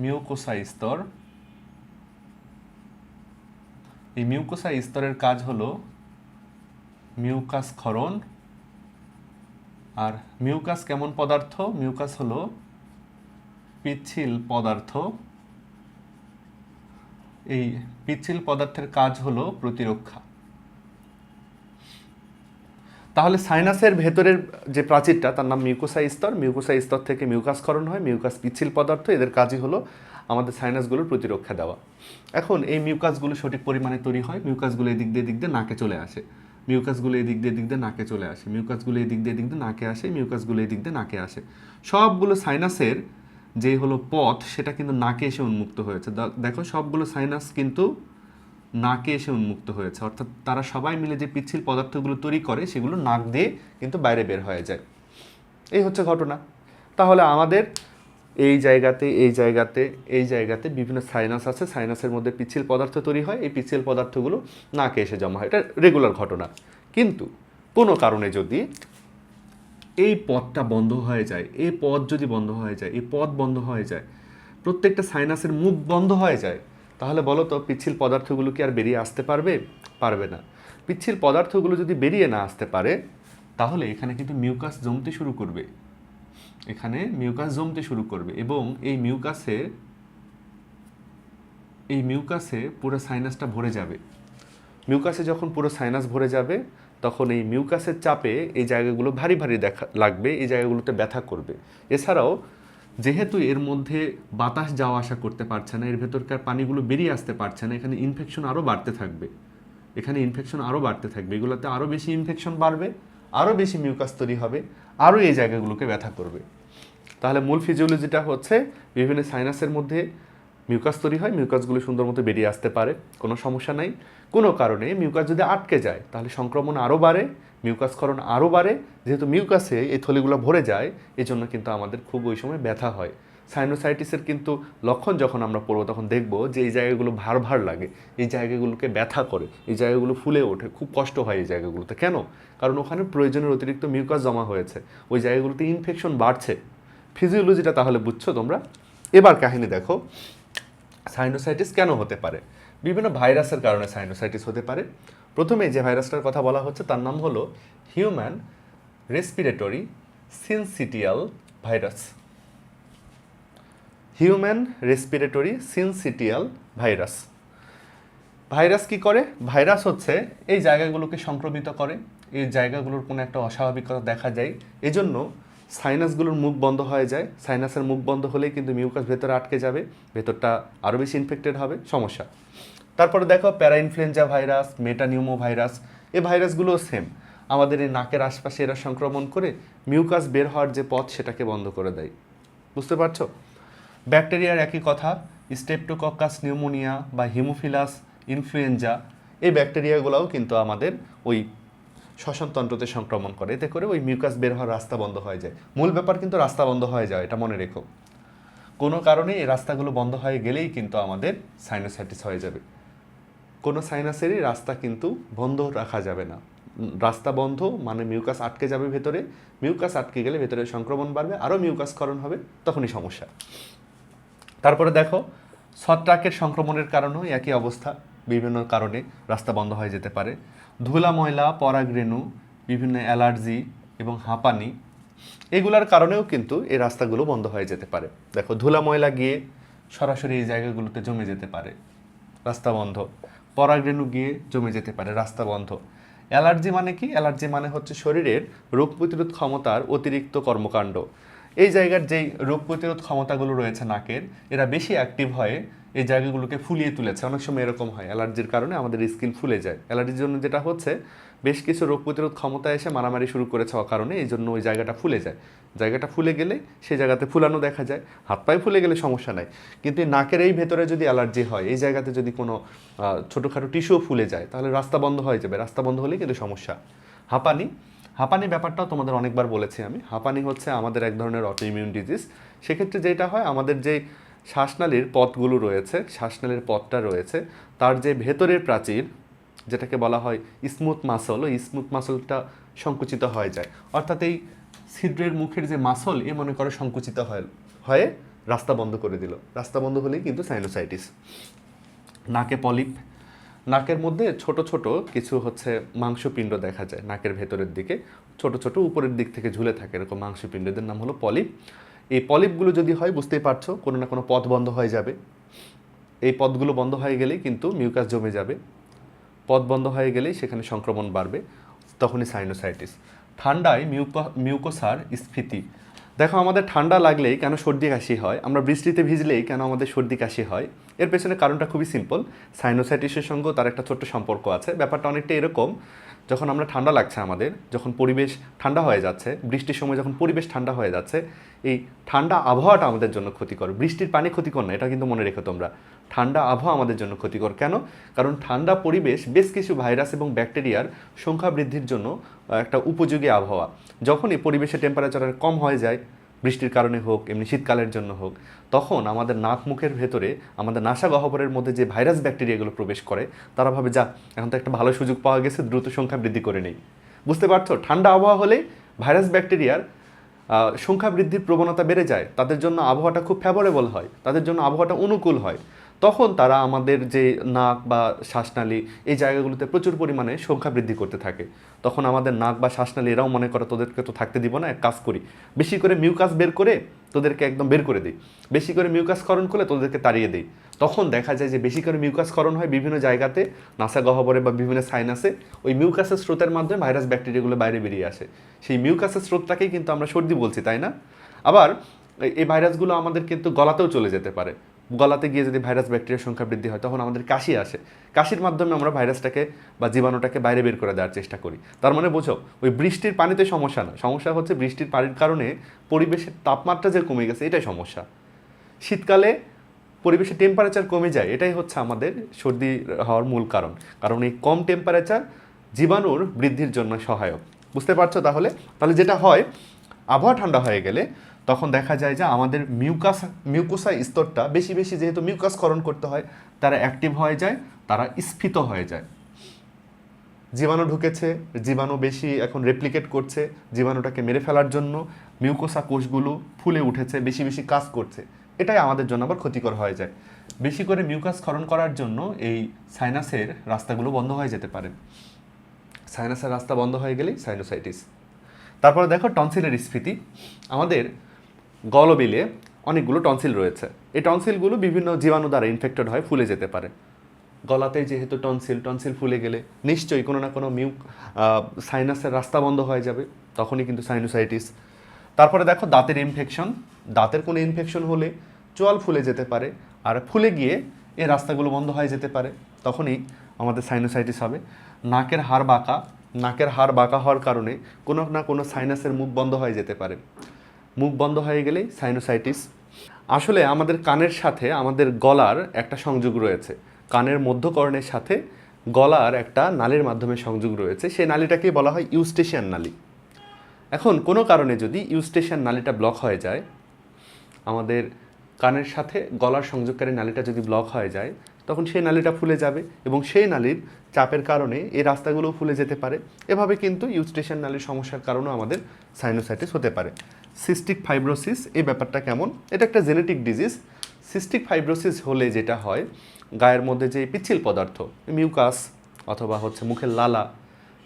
মিউকোসা স্তর। এই মিউকোসা স্তরের কাজ হলো মিউকাস ক্ষরণ। আর মিউকাস কেমন পদার্থ? মিউকাস হলো পিচ্ছিল পদার্থ। এই পিচ্ছিল পদার্থের কাজ হলো প্রতিরক্ষা। তাহলে সাইনাসের ভেতরের যে প্রাচীরটা তার নাম মিউকোসা স্তর। মিউকোসা স্তর থেকে মিউকাস ক্ষরণ হয়। মিউকাস পিচ্ছিল পদার্থ, এদের কাজই হলো আমাদের সাইনাসগুলোর প্রতিরক্ষা দেওয়া। এখন এই মিউকাসগুলো সঠিক পরিমাণে তৈরি হয়। মিউকাসগুলো এদিক দিয়ে নাকে চলে আসে। মিউকাসগুলো এদিক দিয়ে নাকে চলে আসে। মিউকাসগুলো এদিক দিয়ে নাকে আসে। মিউকাসগুলো এদিক দিয়ে নাকে আসে। সবগুলো সাইনাসের যে হলো পথ সেটা কিন্তু নাকে এসে উন্মুক্ত হয়েছে। দেখো সবগুলো সাইনাস কিন্তু নাকে এসে উন্মুক্ত হয়েছে, অর্থাৎ তারা সবাই মিলে যে পিচ্ছিল পদার্থগুলো তৈরি করে সেগুলো নাক দিয়ে কিন্তু বাইরে বের হয়ে যায়। এই হচ্ছে ঘটনা। তাহলে আমাদের এই জায়গাতে এই জায়গাতে এই জায়গাতে বিভিন্ন সাইনাস আছে। সাইনাসের মধ্যে পিচ্ছিল পদার্থ তৈরি হয়। এই পিচ্ছিল পদার্থগুলো নাকে এসে জমা হয়। এটা রেগুলার ঘটনা। কিন্তু কোনো কারণে যদি এই পথটা বন্ধ হয়ে যায়, এই পথ যদি বন্ধ হয়ে যায়, এই পথ বন্ধ হয়ে যায়, প্রত্যেকটা সাইনাসের মুখ বন্ধ হয়ে যায়, তাহলে বলো তো পিচ্ছিল পদার্থগুলো কি আর বেরিয়ে আসতে পারবে? পারবে না। পিচ্ছিল পদার্থগুলো যদি বেরিয়ে না আসতে পারে তাহলে এখানে কিন্তু মিউকাস জমতে শুরু করবে। এখানে মিউকাস জমতে শুরু করবে এবং এই মিউকাসে পুরো সাইনাসটা ভরে যাবে। মিউকাসে যখন পুরো সাইনাস ভরে যাবে তখন এই মিউকাসের চাপে এই জায়গাগুলো ভারী ভারী লাগবে, এই জায়গাগুলোতে ব্যথা করবে। এছাড়াও যেহেতু এর মধ্যে বাতাস যাওয়া আসা করতে পারছে না, এর ভেতরকার পানিগুলো বেরিয়ে আসতে পারছে না, এখানে ইনফেকশন আরও বাড়তে থাকবে। এগুলোতে আরও বেশি ইনফেকশন বাড়বে, আরও বেশি মিউকাস তৈরি হবে, আরও এই জায়গাগুলোকে ব্যথা করবে। তাহলে মূল ফিজিওলজিটা হচ্ছে বিভিন্ন সাইনাসের মধ্যে মিউকাস তৈরি হয়, মিউকাসগুলো সুন্দর মতো বেরিয়ে আসতে পারে, কোনো সমস্যা নাই। কোনো কারণে মিউকাস যদি আটকে যায় তাহলে সংক্রমণ আরও বাড়ে, মিউকাস ক্ষরণ আরও বাড়ে। যেহেতু মিউকাসে এই থলিগুলো ভরে যায় এই জন্য কিন্তু আমাদের খুব ওই সময় ব্যথা হয়। সাইনোসাইটিসের কিন্তু লক্ষণ যখন আমরা পড়বো তখন দেখব যে এই জায়গাগুলো ভার ভার লাগে, এই জায়গাগুলোকে ব্যথা করে, এই জায়গাগুলো ফুলে ওঠে, খুব কষ্ট হয় এই জায়গাগুলোতে। কেন? কারণ ওখানে প্রয়োজনের অতিরিক্ত মিউকাস জমা হয়েছে, ওই জায়গাগুলোতে ইনফেকশন বাড়ছে। ফিজিওলজিটা তাহলে বুঝছো তোমরা। এবার কাহিনী দেখো, সাইনোসাইটিস কেন হতে পারে? বিভিন্ন ভাইরাসের কারণে সাইনোসাইটিস হতে পারে। প্রথমে যে ভাইরাসটার কথা বলা হচ্ছে তার নাম হলো human respiratory syncytial virus. Human respiratory syncytial virus. Virus কি করে? ভাইরাস হচ্ছে এই জায়গাগুলোকে সংক্রমিত করে, এই জায়গাগুলোর কোনো একটা অস্বাভাবিকতা দেখা যায়, এজন্য সাইনাসগুলোর মুখ বন্ধ হয়ে যায়। সাইনাসের মুখ বন্ধ হলেই কিন্তু মিউকাস ভেতরে আটকে যাবে, ভেতরটা আরও বেশি ইনফেক্টেড হবে, সমস্যা। তারপরে দেখো প্যারা ইনফ্লুয়েঞ্জা ভাইরাস, মেটানিউমো ভাইরাস, এই ভাইরাসগুলোও সেম আমাদের এই নাকের আশপাশে এরা সংক্রমণ করে মিউকাস বের হওয়ার যে পথ সেটাকে বন্ধ করে দেয়। বুঝতে পারছো? ব্যাকটেরিয়ার একই কথা, স্টেপটোকক্কাস নিউমোনিয়া বা হিমোফিলাস ইনফ্লুয়েঞ্জা, এই ব্যাকটেরিয়াগুলোও কিন্তু আমাদের ওই শ্বসনতন্ত্রতে সংক্রমণ করে, এতে করে ওই মিউকাস বের হওয়ার রাস্তা বন্ধ হয়ে যায়। মূল ব্যাপার কিন্তু রাস্তা বন্ধ হয়ে যায়, এটা মনে রেখো। কোনো কারণে এই রাস্তাগুলো বন্ধ হয়ে গেলেই কিন্তু আমাদের সাইনোসাইটিস হয়ে যাবে। কোনো সাইনাসেরই রাস্তা কিন্তু বন্ধ রাখা যাবে না। রাস্তা বন্ধ মানে মিউকাস আটকে যাবে ভেতরে, মিউকাস আটকে গেলে ভেতরে সংক্রমণ বাড়বে, আরও মিউকাস ক্ষরণ হবে, তখনই সমস্যা। তারপরে দেখো ছত্রাকের সংক্রমণের কারণেও একই অবস্থা, বিভিন্ন কারণে রাস্তা বন্ধ হয়ে যেতে পারে। ধুলা ময়লা, পরাগরেণু, বিভিন্ন অ্যালার্জি এবং হাঁপানি, এগুলার কারণেও কিন্তু এই রাস্তাগুলো বন্ধ হয়ে যেতে পারে। দেখো ধুলা ময়লা গিয়ে সরাসরি এই জায়গাগুলোতে জমে যেতে পারে, রাস্তা বন্ধ। পরাগরেণু গিয়ে জমে যেতে পারে, রাস্তা বন্ধ। অ্যালার্জি মানে কি? অ্যালার্জি মানে হচ্ছে শরীরের রোগ প্রতিরোধ ক্ষমতার অতিরিক্ত কর্মকাণ্ড। এই জায়গার যেই রোগ প্রতিরোধ ক্ষমতাগুলো রয়েছে নাকের, এরা বেশি অ্যাক্টিভ হয়ে এই জায়গাগুলোকে ফুলিয়ে তুলেছে। অনেক সময় এরকম হয়, অ্যালার্জির কারণে আমাদের স্কিন ফুলে যায়। অ্যালার্জির জন্য যেটা হচ্ছে, বেশ কিছু রোগ প্রতিরোধ ক্ষমতা এসে মারামারি শুরু করেছে কারণে, এই জন্য ওই জায়গাটা ফুলে যায়। জায়গাটা ফুলে গেলে সেই জায়গাতে ফুলানো দেখা যায়। হাত পায়ে ফুলে গেলে সমস্যা নাই, কিন্তু এই নাকের এই ভেতরে যদি অ্যালার্জি হয়, এই জায়গাতে যদি কোনো ছোটোখাটো টিস্যুও ফুলে যায় তাহলে রাস্তা বন্ধ হয়ে যাবে। রাস্তা বন্ধ হলেই কিন্তু সমস্যা। হাঁপানি, হাঁপানি ব্যাপারটাও তোমাদের অনেকবার বলেছি আমি। হাঁপানি হচ্ছে আমাদের এক ধরনের অটোইমিউন ডিজিজ। সেক্ষেত্রে যেটা হয়, আমাদের যে শ্বাসনালীর পথগুলো রয়েছে, শ্বাসনালীর পথটা রয়েছে, তার যে ভেতরের প্রাচীর যেটাকে বলা হয় স্মুথ মাসল, ওই স্মুথ মাসলটা সংকুচিত হয়ে যায়। অর্থাৎ এই ছিদ্রের মুখের যে মাসল এ মনে করো সংকুচিত হয়ে রাস্তা বন্ধ করে দিল। রাস্তা বন্ধ হলেই কিন্তু সাইনোসাইটিস। নাকে পলিপ, নাকের মধ্যে ছোট ছোট কিছু হচ্ছে মাংসপিণ্ড দেখা যায় নাকের ভেতরের দিকে, ছোট ছোট উপরের দিক থেকে ঝুলে থাকে এরকম মাংসপিণ্ড, এদের নাম হলো পলিপ। এই পলিপগুলো যদি হয় বুঝতেই পারছো কোনো না কোনো পথ বন্ধ হয়ে যাবে। এই পথগুলো বন্ধ হয়ে গেলেই কিন্তু মিউকাস জমে যাবে, পথ বন্ধ হয়ে গেলেই সেখানে সংক্রমণ বাড়বে, তখনই সাইনোসাইটিস। ঠান্ডায় মিউকোসার স্ফীতি। দেখো আমাদের ঠান্ডা লাগলেই কেন সর্দি কাশি হয়, আমরা বৃষ্টিতে ভিজলেই কেন আমাদের সর্দি কাশি হয়, এর পেছনে কারণটা খুবই সিম্পল। সাইনোসাইটিসের সঙ্গেও তার একটা ছোট্ট সম্পর্ক আছে। ব্যাপারটা অনেকটা এরকম, যখন আমরা ঠান্ডা লাগছে আমাদের, যখন পরিবেশ ঠান্ডা হয়ে যাচ্ছে, বৃষ্টির সময় যখন পরিবেশ ঠান্ডা হয়ে যাচ্ছে, এই ঠান্ডা আবহাওয়াটা আমাদের জন্য ক্ষতিকর। বৃষ্টির পানি ক্ষতিকর না, এটা কিন্তু মনে রেখো তোমরা। ঠান্ডা আবহাওয়া আমাদের জন্য ক্ষতিকর কেন? কারণ ঠান্ডা পরিবেশ বেশ কিছু ভাইরাস এবং ব্যাকটেরিয়ার সংখ্যা বৃদ্ধির জন্য একটা উপযোগী আবহাওয়া। যখন এই পরিবেশের টেম্পারেচার কম হয়ে যায়, বৃষ্টির কারণে হোক এমনি শীতকালের জন্য হোক, তখন আমাদের নাক মুখের ভেতরে আমাদের নাসা গহ্বরের মধ্যে যে ভাইরাস ব্যাকটেরিয়াগুলো প্রবেশ করে, তারা ভাবে যা এখন তো একটা ভালো সুযোগ পাওয়া গেছে, দ্রুত সংখ্যা বৃদ্ধি করে নেই। বুঝতে পারছো, ঠান্ডা আবহাওয়া হলে ভাইরাস ব্যাকটেরিয়ার সংখ্যা বৃদ্ধির প্রবণতা বেড়ে যায়, তাদের জন্য আবহাওয়াটা খুব ফেভারেবল হয়, তাদের জন্য আবহাওয়াটা অনুকূল হয়। তখন তারা আমাদের যে নাক বা শ্বাসনালী এই জায়গাগুলোতে প্রচুর পরিমাণে সংখ্যা বৃদ্ধি করতে থাকে। তখন আমাদের নাক বা শ্বাসনালী এরাও মনে করে তোদেরকে তো থাকতে দিব না, এক কাজ করি, বেশি করে মিউকাস বের করে তোদেরকে একদম বের করে দিই, বেশি করে মিউকাস ক্ষরণ করলে তোদেরকে তাড়িয়ে দিই। তখন দেখা যায় যে বেশি করে মিউকাস ক্ষরণ হয় বিভিন্ন জায়গাতে, নাসা গহ্বরে বা বিভিন্ন সাইনাসে, ওই মিউকাসের স্রোতের মাধ্যমে ভাইরাস ব্যাকটেরিয়াগুলো বাইরে বেরিয়ে আসে। সেই মিউকাসের স্রোতটাকেই কিন্তু আমরা সর্দি বলছি, তাই না? আবার এই ভাইরাসগুলো আমাদের কিন্তু গলাতেও চলে যেতে পারে। গলাতে গিয়ে যদি ভাইরাস ব্যাকটেরিয়ার সংখ্যা বৃদ্ধি হয়, তখন আমাদের কাশি আসে, কাশির মাধ্যমে আমরা ভাইরাসটাকে বা জীবাণুটাকে বাইরে বের করে দেওয়ার চেষ্টা করি। তার মানে বোঝো, ওই বৃষ্টির পানিতে সমস্যা না, সমস্যা হচ্ছে বৃষ্টির পানির কারণে পরিবেশের তাপমাত্রা যে কমে গেছে, এটাই সমস্যা। শীতকালে পরিবেশের টেম্পারেচার কমে যায়, এটাই হচ্ছে আমাদের সর্দি হওয়ার মূল কারণ। কারণ এই কম টেম্পারেচার জীবাণুর বৃদ্ধির জন্য সহায়ক। বুঝতে পারছো? তাহলে যেটা হয়, আবহাওয়া ঠান্ডা হয়ে গেলে তখন দেখা যায় যে আমাদের মিউকোসা স্তরটা বেশি বেশি, যেহেতু মিউকাস ক্ষরণ করতে হয়, তারা অ্যাক্টিভ হয়ে যায়, তারা স্ফীত হয়ে যায়। জীবাণু ঢুকেছে, জীবাণু বেশি এখন রেপ্লিকেট করছে, জীবাণুটাকে মেরে ফেলার জন্য মিউকোসা কোষগুলো ফুলে উঠেছে, বেশি বেশি কাজ করছে, এটাই আমাদের জন্য আবার ক্ষতিকর হয়ে যায়। বেশি করে মিউকাস ক্ষরণ করার জন্য এই সাইনাসের রাস্তাগুলো বন্ধ হয়ে যেতে পারে। সাইনাসের রাস্তা বন্ধ হয়ে গেলেই সাইনোসাইটিস। তারপরে দেখো টনসিলের স্ফীতি। আমাদের গলবিলে অনেকগুলো টনসিল রয়েছে, এই টনসিলগুলো বিভিন্ন জীবাণু দ্বারা ইনফেক্টেড হয়, ফুলে যেতে পারে। গলাতে যেহেতু টনসিল ফুলে গেলে নিশ্চয়ই কোনো না কোনো সাইনাসের রাস্তা বন্ধ হয়ে যাবে, তখনই কিন্তু সাইনোসাইটিস। তারপরে দেখো দাঁতের ইনফেকশন। দাঁতের কোনো ইনফেকশন হলে চোয়াল ফুলে যেতে পারে, আর ফুলে গিয়ে এই রাস্তাগুলো বন্ধ হয়ে যেতে পারে, তখনই আমাদের সাইনোসাইটিস হবে। নাকের হাড় বাঁকা, নাকের হাড় বাঁকা হওয়ার কারণে কোনো না কোনো সাইনাসের মুখ বন্ধ হয়ে যেতে পারে, মুখ বন্ধ হয়ে গেলেই সাইনোসাইটিস। আসলে আমাদের কানের সাথে আমাদের গলার একটা সংযোগ রয়েছে, কানের মধ্যকর্ণের সাথে গলার একটা নালীর মাধ্যমে সংযোগ রয়েছে, সেই নালীটাকেই বলা হয় ইউস্টেশিয়ান নালী। এখন কোনো কারণে যদি ইউস্টেশিয়ান নালীটা ব্লক হয়ে যায়, আমাদের কানের সাথে গলার সংযোগকারী নালীটা যদি ব্লক হয়ে যায়, তখন সেই নালীটা ফুলে যাবে এবং সেই নালীর চাপের কারণে এই রাস্তাগুলো ফুলে যেতে পারে। এভাবে কিন্তু ইউস্টেশিয়ান নালীর সমস্যার কারণেও আমাদের সাইনোসাইটিস হতে পারে। সিস্টিক ফাইব্রোসিস, এই ব্যাপারটা কেমন? এটা একটা জেনেটিক ডিজিজ। সিস্টিক ফাইব্রোসিস হলে যেটা হয়, গায়ের মধ্যে যে পিচ্ছিল পদার্থ, মিউকাস অথবা হচ্ছে মুখের লালা,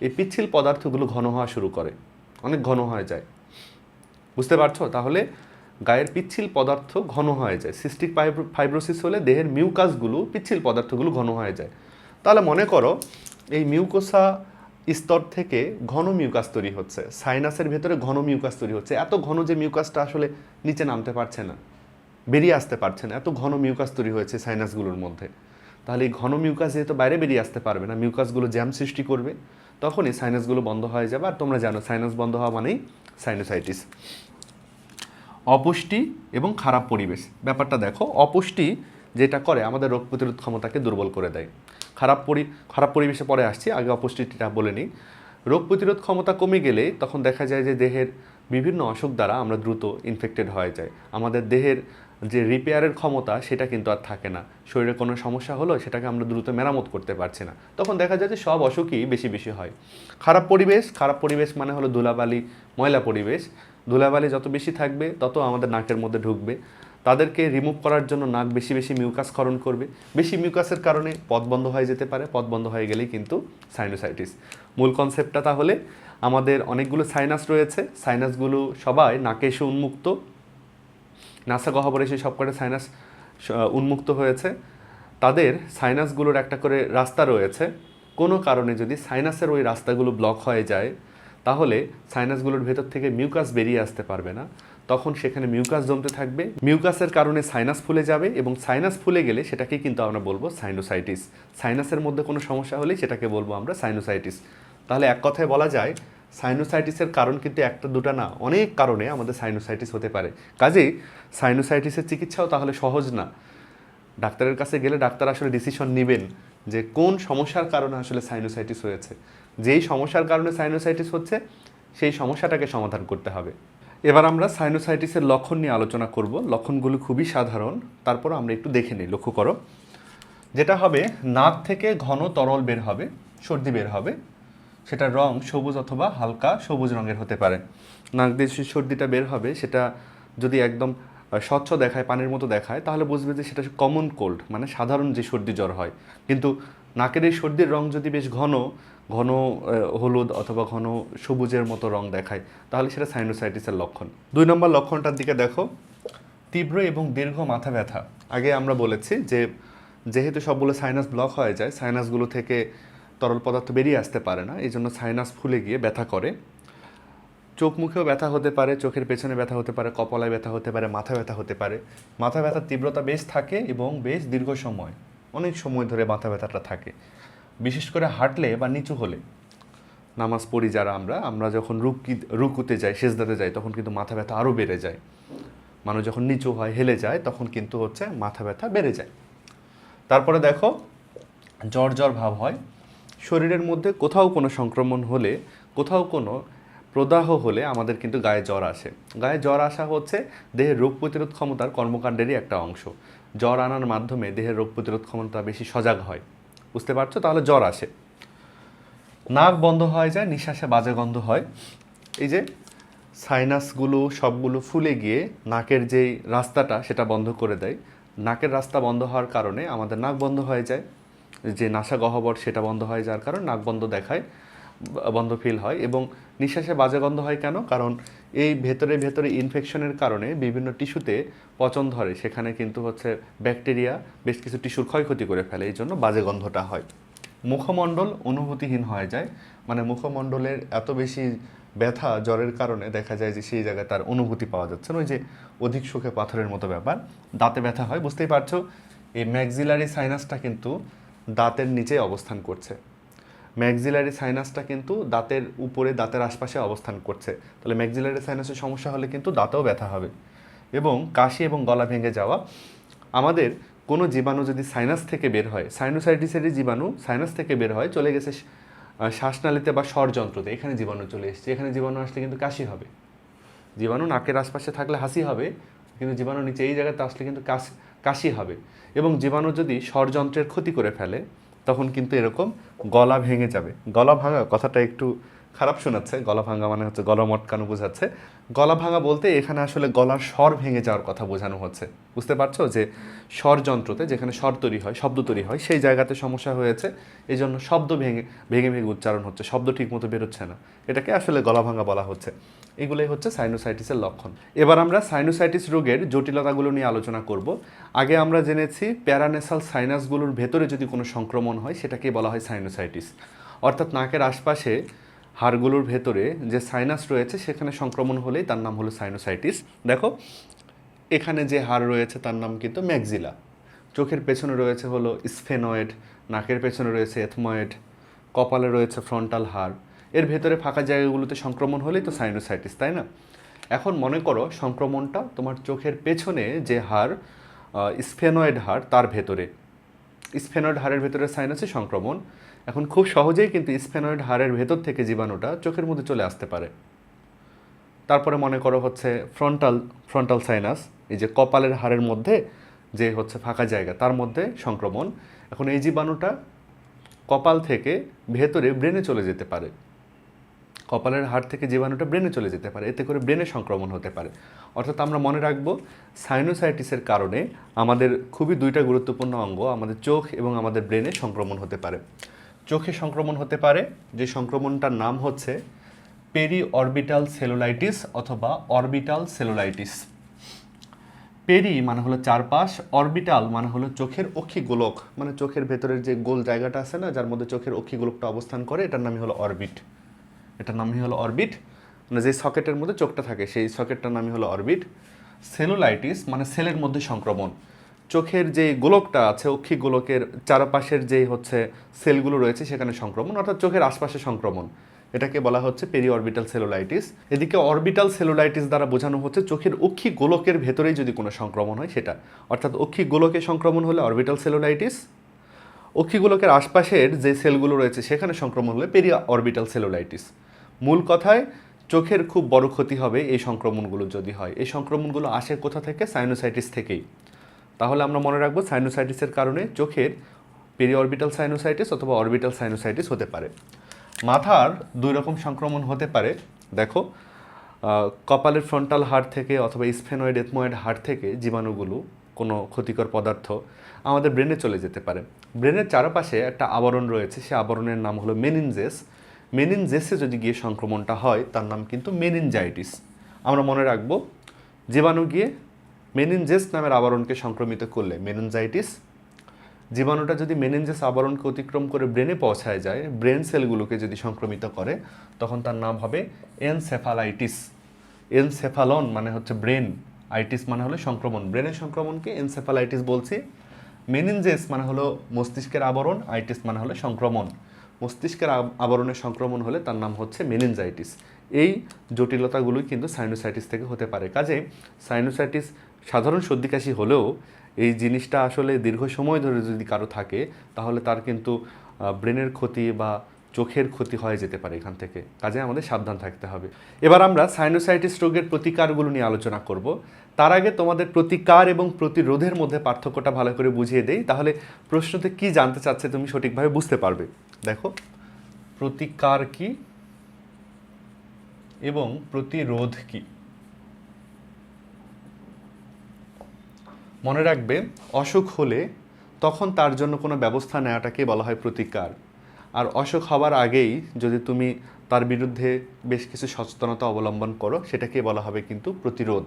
এই পিচ্ছিল পদার্থগুলো ঘন হওয়া শুরু করে, অনেক ঘন হয়ে যায়। বুঝতে পারছো? তাহলে গায়ের পিচ্ছিল পদার্থ ঘন হয়ে যায়। সিস্টিক ফাইব্রোসিস হলে দেহের মিউকাসগুলো, পিচ্ছিল পদার্থগুলো ঘন হয়ে যায়। তাহলে মনে করো এই মিউকোসা স্তর থেকে ঘন মিউকাস তৈরি হচ্ছে, সাইনাসের ভেতরে ঘন মিউকাস তৈরি হচ্ছে, এত ঘন যে মিউকাসটা আসলে নিচে নামতে পারছে না, বেরিয়ে আসতে পারছে না, এত ঘন মিউকাস তৈরি হয়েছে সাইনাসগুলোর মধ্যে। তাহলে এই ঘন মিউকাস যেহেতু বাইরে বেরিয়ে আসতে পারবে না, মিউকাসগুলো জ্যাম সৃষ্টি করবে, তখনই সাইনাসগুলো বন্ধ হয়ে যাবে। আর তোমরা জানো সাইনাস বন্ধ হওয়া মানেই সাইনোসাইটিস। অপুষ্টি এবং খারাপ পরিবেশ, ব্যাপারটা দেখো। অপুষ্টি যেটা করে আমাদের রোগ প্রতিরোধ ক্ষমতাকে দুর্বল করে দেয়। খারাপ পরিবেশে পরে আসছি, আগে অপুষ্টিটা বলে নিই। রোগ প্রতিরোধ ক্ষমতা কমে গেলে তখন দেখা যায় যে দেহের বিভিন্ন অসুখ দ্বারা আমরা দ্রুত ইনফেক্টেড হয়ে যায়। আমাদের দেহের যে রিপেয়ারের ক্ষমতা সেটা কিন্তু আর থাকে না। শরীরে কোনো সমস্যা হলো সেটাকে আমরা দ্রুত মেরামত করতে পারছি না, তখন দেখা যায় যে সব অসুখই বেশি বেশি হয়। খারাপ পরিবেশ মানে হলো ধুলাবালি, ময়লা পরিবেশ। ধুলাবালি যত বেশি থাকবে তত আমাদের নাকের মধ্যে ঢুকবে, তাদেরকে রিমুভ করার জন্য নাক বেশি বেশি মিউকাস ক্ষরণ করবে। বেশি মিউকাসের কারণে পথ বন্ধ হয়ে যেতে পারে, পথ বন্ধ হয়ে গেলেই কিন্তু সাইনোসাইটিস। মূল কনসেপ্টটা তাহলে, আমাদের অনেকগুলো সাইনাস রয়েছে, সাইনাসগুলো সবাই নাকে এসে উন্মুক্ত, নাসা গহ্বরে এসে সবকটা সাইনাস উন্মুক্ত হয়েছে। তাদের সাইনাসগুলোর একটা করে রাস্তা রয়েছে। কোনো কারণে যদি সাইনাসের ওই রাস্তাগুলো ব্লক হয়ে যায়, তাহলে সাইনাসগুলোর ভেতর থেকে মিউকাস বেরিয়ে আসতে পারবে না, তখন সেখানে মিউকাস জমতে থাকবে। মিউকাসের কারণে সাইনাস ফুলে যাবে, এবং সাইনাস ফুলে গেলে সেটাকে কিন্তু আমরা বলবো সাইনোসাইটিস। সাইনাসের মধ্যে কোনো সমস্যা হলেই সেটাকে বলবো আমরা সাইনোসাইটিস। তাহলে এক কথায় বলা যায়, সাইনোসাইটিসের কারণ কিন্তু একটা দুটা না, অনেক কারণে আমাদের সাইনোসাইটিস হতে পারে। কাজেই সাইনোসাইটিসের চিকিৎসাও তাহলে সহজ না। ডাক্তারের কাছে গেলে ডাক্তার আসলে ডিসিশন নেবেন যে কোন সমস্যার কারণে আসলে সাইনোসাইটিস হয়েছে। যেই সমস্যার কারণে সাইনোসাইটিস হচ্ছে সেই সমস্যাটাকে সমাধান করতে হবে। এবার আমরা সাইনোসাইটিসের লক্ষণ নিয়ে আলোচনা করব। লক্ষণগুলো খুবই সাধারণ, তারপর আমরা একটু দেখে নিই। লক্ষ্য করো, যেটা হবে, নাক থেকে ঘন তরল বের হবে, সর্দি বের হবে, সেটার রং সবুজ অথবা হালকা সবুজ রঙের হতে পারে। নাক দিয়ে যে সর্দিটা বের হবে সেটা যদি একদম স্বচ্ছ দেখায়, পানির মতো দেখায়, তাহলে বুঝবে যে সেটা কমন কোল্ড, মানে সাধারণ যে সর্দি জ্বর হয়। কিন্তু নাকের এই সর্দির রং যদি বেশ ঘন ঘন হলুদ অথবা ঘন সবুজের মতো রং দেখায়, তাহলে সেটা সাইনোসাইটিসের লক্ষণ। 2 নম্বর লক্ষণটার দিকে দেখো, তীব্র এবং দীর্ঘ মাথা ব্যথা। আগে আমরা বলেছি যে যেহেতু সবগুলো সাইনাস ব্লক হয়ে যায়, সাইনাসগুলো থেকে তরল পদার্থ বেরিয়ে আসতে পারে না, এই জন্য সাইনাস ফুলে গিয়ে ব্যথা করে। চোখ মুখেও ব্যথা হতে পারে, চোখের পেছনে ব্যথা হতে পারে, কপালে ব্যথা হতে পারে, মাথা ব্যথা হতে পারে। মাথা ব্যথার তীব্রতা বেশ থাকে এবং বেশ দীর্ঘ সময়, অনেক সময় ধরে মাথা ব্যথাটা থাকে। বিশেষ করে হাঁটলে বা নিচু হলে, নামাজ পড়ি যারা আমরা যখন রুকুতে যাই, সেজদাতে যাই, তখন কিন্তু মাথা ব্যথা আরও বেড়ে যায়। মানুষ যখন নিচু হয়, হেলে যায়, তখন কিন্তু হচ্ছে মাথা ব্যথা বেড়ে যায়। তারপরে দেখো, জ্বর জ্বর ভাব হয়। শরীরের মধ্যে কোথাও কোনো সংক্রমণ হলে, কোথাও কোনো প্রদাহ হলে আমাদের কিন্তু গায়ে জ্বর আসে। গায়ে জ্বর আসা হচ্ছে দেহের রোগ প্রতিরোধ ক্ষমতার কর্মকাণ্ডেরই একটা অংশ। জ্বর আনার মাধ্যমে দেহের রোগ প্রতিরোধ ক্ষমতা বেশি সজাগ হয়, বুঝতে পারছো? তাহলে জ্বর আসে। নাক বন্ধ হয়ে যায়, নিঃশ্বাসে বাজে গন্ধ হয়। এই যে সাইনাসগুলো সবগুলো ফুলে গিয়ে নাকের যেই রাস্তাটা সেটা বন্ধ করে দেয়। নাকের রাস্তা বন্ধ হওয়ার কারণে আমাদের নাক বন্ধ হয়ে যায়, যে নাসা গহ্বর সেটা বন্ধ হয়ে যাওয়ার কারণে নাক বন্ধ দেখায়, বন্ধ ফিল হয়। এবং নিঃশ্বাসে বাজে গন্ধ হয় কেন? কারণ এই ভেতরে ভেতরে ইনফেকশনের কারণে বিভিন্ন টিস্যুতে পচন ধরে, সেখানে কিন্তু হচ্ছে ব্যাকটেরিয়া বেশ কিছু টিস্যুর ক্ষয়ক্ষতি করে ফেলে, এই জন্য বাজে গন্ধটা হয়। মুখমণ্ডল অনুভূতিহীন হয়ে যায়, মানে মুখমণ্ডলের এত বেশি ব্যথা জ্বরের কারণে দেখা যায় যে সেই জায়গায় তার অনুভূতি পাওয়া যাচ্ছে না, ওই যে অধিক সুখে পাথরের মতো ব্যাপার। দাঁতে ব্যথা হয়, বুঝতেই পারছো। এই ম্যাক্সিলারি সাইনাসটা কিন্তু দাঁতের নিচে অবস্থান করছে। ম্যাক্সিলারি সাইনাসটা কিন্তু দাঁতের উপরে, দাঁতের আশপাশে অবস্থান করছে। তাহলে ম্যাক্সিলারি সাইনাসের সমস্যা হলে কিন্তু দাঁতেও ব্যথা হবে। এবং কাশি এবং গলা ভেঙে যাওয়া। আমাদের কোনো জীবাণু যদি সাইনাস থেকে বের হয়, সাইনোসাইটিসেরই জীবাণু সাইনাস থেকে বের হয়, চলে গেছে শ্বাসনালীতে বা স্বরযন্ত্রতে, এখানে জীবাণু চলে এসেছে, এখানে জীবাণু আসলে কিন্তু কাশি হবে। জীবাণু নাকের আশপাশে থাকলে হাসি হবে, কিন্তু জীবাণু নিচে এই জায়গাতে আসলে কিন্তু কাশি হবে। এবং জীবাণু যদি স্বরযন্ত্রের ক্ষতি করে ফেলে, তখন কিন্তু এরকম গলা ভেঙে যাবে। গলা ভাঙা কথাটা একটু খারাপ শোনাচ্ছে, গলা ভাঙা মানে হচ্ছে গলা মটকানো বোঝাচ্ছে। গলা ভাঙা বলতে এখানে আসলে গলার স্বর ভেঙে যাওয়ার কথা বোঝানো হচ্ছে, বুঝতে পারছো? যে স্বরযন্ত্রতে যেখানে স্বর তৈরি হয়, শব্দ তৈরি হয়, সেই জায়গাতে সমস্যা হয়েছে, এই জন্য শব্দ ভেঙে ভেঙে ভেঙে উচ্চারণ হচ্ছে, শব্দ ঠিক মতো বেরোচ্ছে না, এটাকে আসলে গলা ভাঙা বলা হচ্ছে। এগুলোই হচ্ছে সাইনোসাইটিসের লক্ষণ। এবার আমরা সাইনোসাইটিস রোগের জটিলতাগুলো নিয়ে আলোচনা করব। আগে আমরা জেনেছি প্যারানেসাল সাইনাসগুলোর ভেতরে যদি কোনো সংক্রমণ হয় সেটাকে বলা হয় সাইনোসাইটিস। অর্থাৎ নাকের আশপাশে হাড়গুলোর ভেতরে যে সাইনাস রয়েছে সেখানে সংক্রমণ হলেই তার নাম হলো সাইনোসাইটিস। দেখো, এখানে যে হাড় রয়েছে তার নাম কিন্তু ম্যাক্সিলা। চোখের পেছনে রয়েছে হলো স্ফেনয়েড, নাকের পেছনে রয়েছে এথময়েড, কপালে রয়েছে ফ্রন্টাল হাড়। এর ভেতরে ফাঁকা জায়গাগুলোতে সংক্রমণ হলেই তো সাইনোসাইটিস, তাই না? এখন মনে করো সংক্রমণটা তোমার চোখের পেছনে যে হাড়, স্ফেনয়েড হাড়, তার ভেতরে। স্ফেনয়েড হাড়ের ভেতরে সাইনাসে সংক্রমণ। এখন খুব সহজেই কিন্তু স্ফেনয়েড হাড়ের ভেতর থেকে জীবাণুটা চোখের মধ্যে চলে আসতে পারে। তারপরে মনে করো হচ্ছে ফ্রন্টাল সাইনাস, এই যে কপালের হাড়ের মধ্যে যে হচ্ছে ফাঁকা জায়গা তার মধ্যে সংক্রমণ। এখন এই জীবাণুটা কপাল থেকে ভেতরে ব্রেনে চলে যেতে পারে, কপালের হাড় থেকে জীবাণুটা ব্রেনে চলে যেতে পারে, এতে করে ব্রেনে সংক্রমণ হতে পারে। অর্থাৎ আমরা মনে রাখবো সাইনোসাইটিসের কারণে আমাদের খুবই দুইটা গুরুত্বপূর্ণ অঙ্গ, আমাদের চোখ এবং আমাদের ব্রেনে সংক্রমণ হতে পারে। চোখে সংক্রমণ হতে পারে, যে সংক্রমণটার নাম হচ্ছে পেরি অরবিটাল সেলুলাইটিস অথবা অরবিটাল সেলুলাইটিস। পেরি মানে হলো চারপাশ, অরবিটাল মানে হলো চোখের অক্ষিগোলক, মানে চোখের ভেতরের যে গোল জায়গাটা আছে না, যার মধ্যে চোখের অক্ষিগোলকটা অবস্থান করে, এটার নামই হলো অরবিট। এটার নামই হলো অরবিট, মানে যে সকেটের মধ্যে চোখটা থাকে সেই সকেটটার নামই হলো অরবিট। সেলুলাইটিস মানে সেলের মধ্যে সংক্রমণ, চোখের যে গোলকটা আছে অক্ষিগোলকের চারপাশের যে হচ্ছে সেলগুলো রয়েছে সেখানে সংক্রমণ, অর্থাৎ চোখের আশপাশে সংক্রমণ, এটাকে বলা হচ্ছে পেরিঅরবিটাল সেলুলাইটিস। এদিকে অরবিটাল সেলুলাইটিস দ্বারা বোঝানো হচ্ছে চোখের অক্ষিগোলকের ভেতরেই যদি কোনো সংক্রমণ হয় সেটা, অর্থাৎ অক্ষিগোলকে সংক্রমণ হলে অরবিটাল সেলুলাইটিস, অক্ষিগোলকের আশপাশের যে সেলগুলো রয়েছে সেখানে সংক্রমণ হলে পেরি অরবিটাল সেলুলাইটিস। মূল কথায় চোখের খুব বড় ক্ষতি হবে এই সংক্রমণগুলো যদি হয়। এই সংক্রমণগুলো আসে কোথা থেকে? সাইনোসাইটিস থেকেই। তাহলে আমরা মনে রাখবো সাইনোসাইটিসের কারণে চোখের পেরি অরবিটাল সাইনোসাইটিস অথবা অরবিটাল সাইনোসাইটিস হতে পারে। মাথার দুই রকম সংক্রমণ হতে পারে, দেখো কপালের ফ্রন্টাল হাড় থেকে অথবা স্ফেনয়েড এথময়েড হাড় থেকে জীবাণুগুলো কোনো ক্ষতিকর পদার্থ আমাদের ব্রেনে চলে যেতে পারে। ব্রেনের চারপাশে একটা আবরণ রয়েছে, সে আবরণের নাম হলো মেনিনজেস। মেনিনজেসে যদি গিয়ে সংক্রমণটা হয় তার নাম কিন্তু মেনিনজাইটিস। আমরা মনে রাখবো জীবাণু গিয়ে মেনিনজেস নামের আবরণকে সংক্রমিত করলে মেনিনজাইটিস, জীবাণুটা যদি মেনিনজেস আবরণকে অতিক্রম করে ব্রেনে পৌঁছায় যায়, ব্রেন সেলগুলোকে যদি সংক্রমিত করে, তখন তার নাম হবে এনসেফালাইটিস। এনসেফালন মানে হচ্ছে ব্রেন, আইটিস মানে হলো সংক্রমণ, ব্রেনের সংক্রমণকে এনসেফালাইটিস বলছি। মেনিনজেস মানে হলো মস্তিষ্কের আবরণ, আইটিস মানে হলো সংক্রমণ। মস্তিষ্কের আবরণের সংক্রমণ হলে তার নাম হচ্ছে মেনিনজাইটিস। এই জটিলতাগুলোই কিন্তু সাইনোসাইটিস থেকে হতে পারে। কাজে সাইনোসাইটিস সাধারণ সর্দি কাশি হলেও এই জিনিসটা আসলে দীর্ঘ সময় ধরে যদি কারো থাকে তাহলে তার কিন্তু ব্রেনের ক্ষতি বা চোখের ক্ষতি হয়ে যেতে পারে এখান থেকে। কাজে আমাদের সাবধান থাকতে হবে। এবার আমরা সাইনোসাইটিস রোগের প্রতিকারগুলো নিয়ে আলোচনা করব। তার আগে তোমাদের প্রতিকার এবং প্রতিরোধের মধ্যে পার্থক্যটা ভালো করে বুঝিয়ে দেই, তাহলে প্রশ্নতে কি জানতে চাচ্ছে তুমি সঠিকভাবে বুঝতে পারবে। দেখো, প্রতিকার কি এবং প্রতিরোধ কি। মনে রাখবে, অসুখ হলে তখন তার জন্য কোনো ব্যবস্থা নেওয়াটাকে বলা হয় প্রতিকার, আর অসুখ হওয়ার আগেই যদি তুমি তার বিরুদ্ধে বেশ কিছু সচেতনতা অবলম্বন করো সেটাকে বলা হবে কিন্তু প্রতিরোধ।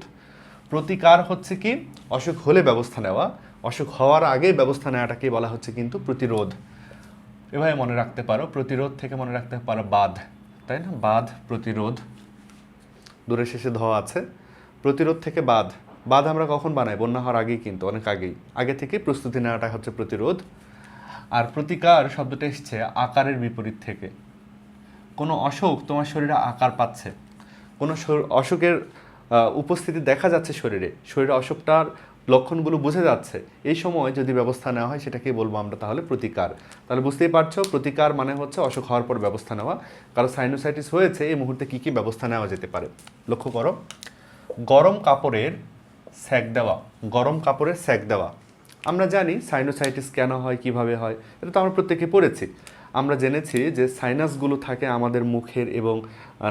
প্রতিকার হচ্ছে কি অসুখ হলে ব্যবস্থা নেওয়া, অসুখ হওয়ার আগেই ব্যবস্থা নেওয়াটাকে বলা হচ্ছে কিন্তু প্রতিরোধ। এভাবে মনে রাখতে পারো। প্রতিরোধ থেকে মনে রাখতে পারো বাধ, তাই না? বাধ, প্রতিরোধ, দূরের শেষে ধ আছে। প্রতিরোধ থেকে বাধ, বাঁধ আমরা কখন বানাই? বন্যা হওয়ার আগেই, কিন্তু অনেক আগেই, আগে থেকে প্রস্তুতি নেওয়াটা হচ্ছে প্রতিরোধ। আর প্রতিকার শব্দটা এসছে আকারের বিপরীত থেকে। কোনো অসুখ তোমার শরীরে আকার পাচ্ছে, কোনো অসুখের উপস্থিতি দেখা যাচ্ছে শরীরে, শরীরে অসুখটার লক্ষণগুলো বোঝা যাচ্ছে, এই সময় যদি ব্যবস্থা নেওয়া হয় সেটাকে বলবো আমরা তাহলে প্রতিকার। তাহলে বুঝতেই পারছো প্রতিকার মানে হচ্ছে অসুখ হওয়ার পর ব্যবস্থা নেওয়া। কারো সাইনোসাইটিস হয়েছে, এই মুহূর্তে কী কী ব্যবস্থা নেওয়া যেতে পারে লক্ষ্য করো। গরম কাপড়ের সেক দেওয়া, গরম কাপড়ের সেক দেওয়া। আমরা জানি সাইনোসাইটিস কেন হয়, কিভাবে হয়, এটা তো আমরা প্রত্যেকে পড়েছি। আমরা জেনেছি যে সাইনাসগুলো থাকে আমাদের মুখের এবং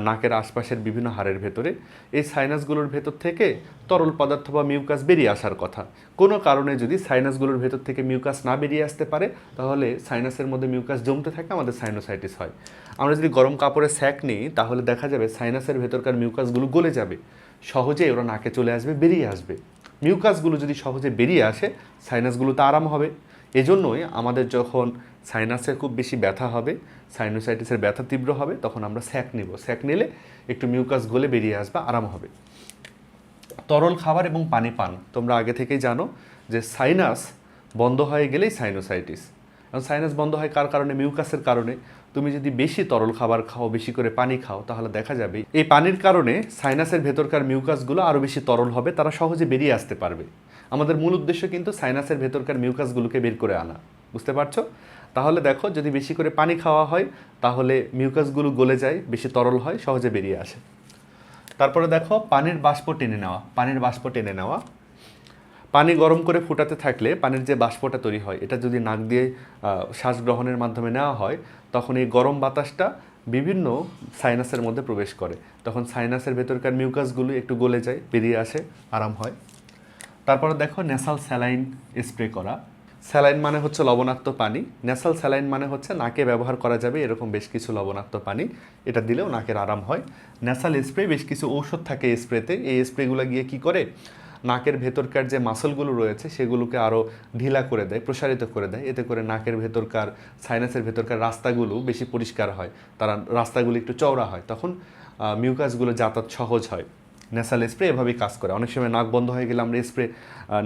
নাকের আশপাশের বিভিন্ন হাড়ের ভেতরে। এই সাইনাসগুলোর ভেতর থেকে তরল পদার্থ বা মিউকাস বেরিয়ে আসার কথা। কোনো কারণে যদি সাইনাসগুলোর ভেতর থেকে মিউকাস না বেরিয়ে আসতে পারে তাহলে সাইনাসের মধ্যে মিউকাস জমতে থাকে, আমাদের সাইনোসাইটিস হয়। আমরা যদি গরম কাপড়ে সেক নিই তাহলে দেখা যাবে সাইনাসের ভেতরকার মিউকাসগুলো গলে যাবে, সহজে ওরা নাকে চলে আসবে, বেরিয়ে আসবে। মিউকাসগুলো যদি সহজে বেরিয়ে আসে সাইনাসগুলোতে আরাম হবে। এজন্যই আমাদের যখন সাইনাসের খুব বেশি ব্যথা হবে, সাইনোসাইটিসের ব্যথা তীব্র হবে, তখন আমরা স্যাক নিব। স্যাক নিলে একটু মিউকাস গলে বেরিয়ে আসবে, আরাম হবে। তরল খাবার এবং পানি পান, তোমরা আগে থেকেই জানো যে সাইনাস বন্ধ হয়ে গেলেই সাইনোসাইটিস। এবং সাইনাস বন্ধ হয় কার কারণে? মিউকাসের কারণে। তুমি যদি বেশি তরল খাবার খাও, বেশি করে পানি খাও, তাহলে দেখা যাবে এই পানির কারণে সাইনাসের ভেতরকার মিউকাসগুলো আরও বেশি তরল হবে, তারা সহজে বেরিয়ে আসতে পারবে। আমাদের মূল উদ্দেশ্য কিন্তু সাইনাসের ভেতরকার মিউকাসগুলোকে বের করে আনা, বুঝতে পারছো? তাহলে দেখো, যদি বেশি করে পানি খাওয়া হয় তাহলে মিউকাসগুলো গলে যায়, বেশি তরল হয়, সহজে বেরিয়ে আসে। তারপরে দেখো পানির বাষ্প টেনে নেওয়া। পানির বাষ্প টেনে নেওয়া, পানি গরম করে ফুটাতে থাকলে পানির যে বাষ্পটা তৈরি হয় এটা যদি নাক দিয়ে শ্বাস গ্রহণের মাধ্যমে নেওয়া হয়, তখন এই গরম বাতাসটা বিভিন্ন সাইনাসের মধ্যে প্রবেশ করে, তখন সাইনাসের ভেতরকার মিউকাসগুলো একটু গলে যায়, বেরিয়ে আসে, আরাম হয়। তারপরে দেখো ন্যাসাল স্যালাইন স্প্রে করা। স্যালাইন মানে হচ্ছে লবণাক্ত পানি, ন্যাসাল স্যালাইন মানে হচ্ছে নাকে ব্যবহার করা যাবে এরকম বেশ কিছু লবণাক্ত পানি, এটা দিলেও নাকের আরাম হয়। ন্যাসাল স্প্রে, বেশ কিছু ঔষধ থাকে স্প্রেতে, এই স্প্রেগুলো গিয়ে কি করে নাকের ভেতরকার যে মাসলগুলো রয়েছে সেগুলোকে আরও ঢিলা করে দেয়, প্রসারিত করে দেয়, এতে করে নাকের ভেতরকার সাইনাসের ভেতরকার রাস্তাগুলো বেশি পরিষ্কার হয়, তারা রাস্তাগুলো একটু চওড়া হয়, তখন মিউকাসগুলো যাতায়াত সহজ হয়। নেসাল স্প্রে এভাবেই কাজ করে। অনেক সময় নাক বন্ধ হয়ে গেলে আমরা স্প্রে,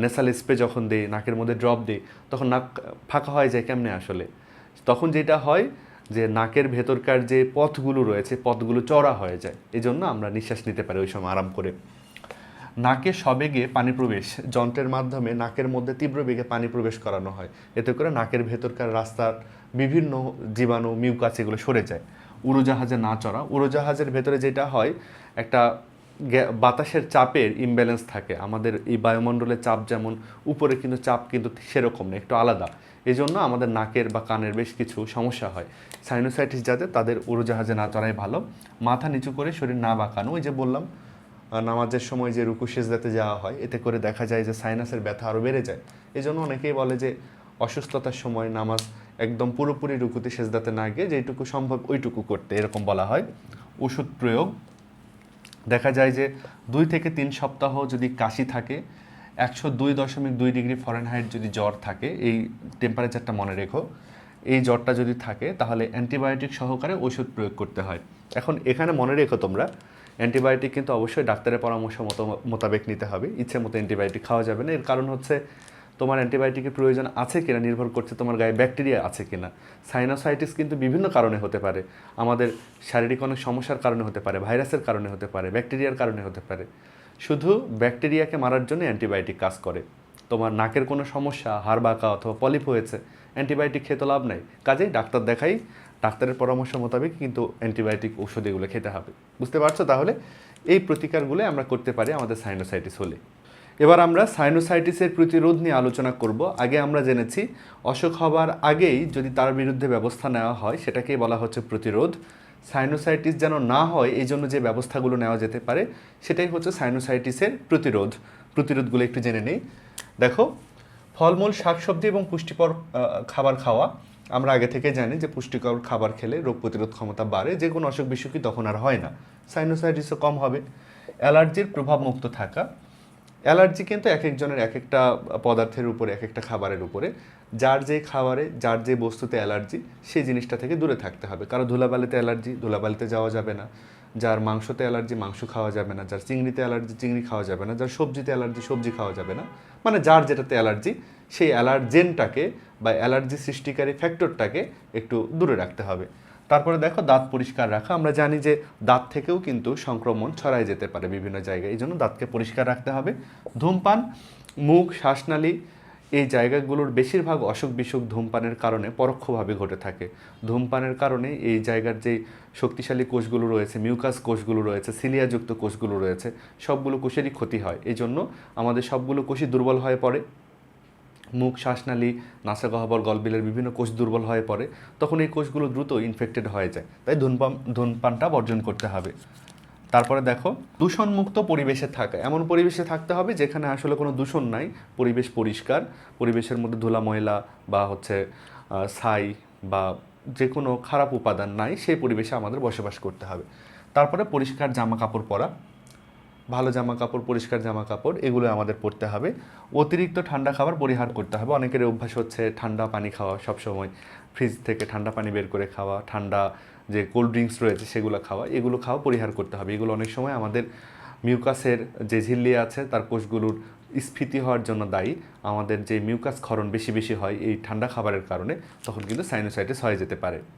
নেসাল স্প্রে যখন দিই, নাকের মধ্যে ড্রপ দিই, তখন নাক ফাঁকা হয়ে যায় কেমনে আসলে, তখন যেটা হয় যে নাকের ভেতরকার যে পথগুলো রয়েছে পথগুলো চওড়া হয়ে যায়, এই জন্য আমরা নিঃশ্বাস নিতে পারি ওই সময় আরাম করে। নাকে সবেগে পানি প্রবেশ, যন্ত্রের মাধ্যমে নাকের মধ্যে তীব্র বেগে পানি প্রবেশ করানো হয়, এতে করে নাকের ভেতরকার রাস্তার বিভিন্ন জীবাণু মিউকাস এগুলো সরে যায়। উড়োজাহাজে না চড়া, উড়োজাহাজের ভেতরে যেটা হয়, একটা বাতাসের চাপের ইমব্যালেন্স থাকে, আমাদের এই বায়ুমণ্ডলের চাপ যেমন উপরে, কিন্তু চাপ কিন্তু সেরকম না, একটু আলাদা, এই জন্য আমাদের নাকের বা কানের বেশ কিছু সমস্যা হয়। সাইনোসাইটিস যাতে, তাদের উড়োজাহাজে না চড়াই ভালো। মাথা নিচু করে শরীর না বাঁকানো, ওই যে বললাম নামাজের সময় যে রুকু সেজদাতে যাওয়া হয়, এতে করে দেখা যায় যে সাইনাসের ব্যথা আরও বেড়ে যায়। এই জন্য অনেকেই বলে যে অসুস্থতার সময় নামাজ একদম পুরোপুরি রুকুতে সেজদাতে না গিয়ে যেটুকু সম্ভব ওইটুকু করতে, এরকম বলা হয়। ওষুধ প্রয়োগ, দেখা যায় যে 2 থেকে 3 সপ্তাহ যদি কাশি থাকে, 102.2 ডিগ্রি ফরেনহাইট যদি জ্বর থাকে, এই টেম্পারেচারটা মনে রেখো, এই জ্বরটা যদি থাকে তাহলে অ্যান্টিবায়োটিক সহকারে ওষুধ প্রয়োগ করতে হয়। এখন এখানে মনে রেখো তোমরা, অ্যান্টিবায়োটিক কিন্তু অবশ্যই ডাক্তারের পরামর্শ মোতাবেক নিতে হবে, ইচ্ছে মতো অ্যান্টিবায়োটিক খাওয়া যাবে না। এর কারণ হচ্ছে তোমার অ্যান্টিবায়োটিকের প্রয়োজন আছে কিনা নির্ভর করছে তোমার গায়ে ব্যাকটেরিয়া আছে কিনা। সাইনোসাইটিস কিন্তু বিভিন্ন কারণে হতে পারে, আমাদের শারীরিক অনেক সমস্যার কারণে হতে পারে, ভাইরাসের কারণে হতে পারে, ব্যাকটেরিয়ার কারণে হতে পারে। শুধু ব্যাকটেরিয়াকে মারার জন্য অ্যান্টিবায়োটিক কাজ করে। তোমার নাকের কোনো সমস্যা, হাড় বাঁকা অথবা পলিপ হয়েছে, অ্যান্টিবায়োটিক খেতে লাভ নাই, কাজেই ডাক্তার দেখাই, ডাক্তারের পরামর্শ মোতাবেক কিন্তু অ্যান্টিবায়োটিক ওষুধ এগুলো খেতে হবে। বুঝতে পারছো? তাহলে এই প্রতিকারগুলো আমরা করতে পারি আমাদের সাইনোসাইটিস হলে। এবার আমরা সাইনোসাইটিসের প্রতিরোধ নিয়ে আলোচনা করব। আগে আমরা জেনেছি অসুখ হবার আগেই যদি তার বিরুদ্ধে ব্যবস্থা নেওয়া হয় সেটাকেই বলা হচ্ছে প্রতিরোধ। সাইনোসাইটিস যেন না হয় এই জন্য যে ব্যবস্থাগুলো নেওয়া যেতে পারে সেটাই হচ্ছে সাইনোসাইটিসের প্রতিরোধ। প্রতিরোধগুলো একটু জেনে নেই। দেখো, ফলমূল, শাকসবজি এবং পুষ্টিকর খাবার খাওয়া। আমরা আগে থেকে জানি যে পুষ্টিকর খাবার খেলে রোগ প্রতিরোধ ক্ষমতা বাড়ে, যে কোনো অসুখ বিসুখই তখন আর হয় না, সাইনোসাইটিসও কম হবে। অ্যালার্জির প্রভাব মুক্ত থাকা। অ্যালার্জি কিন্তু এক একজনের এক একটা পদার্থের উপরে, এক একটা খাবারের উপরে, যার যে খাবারে, যার যে বস্তুতে অ্যালার্জি সেই জিনিসটা থেকে দূরে থাকতে হবে। কারো ধুলাবালিতে অ্যালার্জি, ধুলাবালিতে যাওয়া যাবে না। যার মাংসতে অ্যালার্জি, মাংস খাওয়া যাবে না। যার চিংড়িতে অ্যালার্জি, চিংড়ি খাওয়া যাবে না। যার সবজিতে অ্যালার্জি, সবজি খাওয়া যাবে না। মানে যার যেটাতে অ্যালার্জি সেই অ্যালার্জেনটাকে বা অ্যালার্জি সৃষ্টিকারী ফ্যাক্টরটাকে একটু দূরে রাখতে হবে। তারপরে দেখো, দাঁত পরিষ্কার রাখা। আমরা জানি যে দাঁত থেকেও কিন্তু সংক্রমণ ছড়ায় যেতে পারে বিভিন্ন জায়গায়, এই জন্য দাঁতকে পরিষ্কার রাখতে হবে। ধূমপান, মুখ, শ্বাসনালী এই জায়গাগুলোর বেশিরভাগ অসুখ বিসুখ ধূমপানের কারণে পরোক্ষভাবে ঘটে থাকে। ধূমপানের কারণে এই জায়গার যে শক্তিশালী কোষগুলো রয়েছে, মিউকাস কোষগুলো রয়েছে, সিলিয়াযুক্ত কোষগুলো রয়েছে, সবগুলো কোষেরই ক্ষতি হয়। এই জন্য আমাদের সবগুলো কোষই দুর্বল হয়ে পড়ে। মুখ, শ্বাসনালী, নাসাগহ্বর, গলবিলের বিভিন্ন কোষ দুর্বল হয়ে পড়ে, তখন এই কোষগুলো দ্রুত ইনফেক্টেড হয়ে যায়। তাই ধূমপানটা বর্জন করতে হবে। তারপরে দেখো, দূষণমুক্ত পরিবেশে থাকা। এমন পরিবেশে থাকতে হবে যেখানে আসলে কোনো দূষণ নাই, পরিবেশ পরিষ্কার, পরিবেশের মধ্যে ধুলা ময়লা বা হচ্ছে ছাই বা যে কোনো খারাপ উপাদান নাই, সেই পরিবেশে আমাদের বসবাস করতে হবে। তারপরে পরিষ্কার জামা কাপড় পরা, ভালো জামা কাপড়, পরিষ্কার জামা কাপড় এগুলো আমাদের পরতে হবে। অতিরিক্ত ঠান্ডা খাবার পরিহার করতে হবে। অনেকের অভ্যাস হচ্ছে ঠান্ডা পানি খাওয়া, সবসময় ফ্রিজ থেকে ঠান্ডা পানি বের করে খাওয়া, ঠান্ডা যে কোল্ড ড্রিঙ্কস রয়েছে সেগুলো খাওয়া, এগুলো খাওয়া পরিহার করতে হবে। এগুলো অনেক সময় আমাদের মিউকাসের যে ঝিল্লি আছে তার কোষগুলোর স্ফীতি হওয়ার জন্য দায়ী। আমাদের যে মিউকাস ক্ষরণ বেশি বেশি হয় এই ঠান্ডা খাবারের কারণে, তখন কিন্তু সাইনোসাইটিস হয়ে যেতে পারে।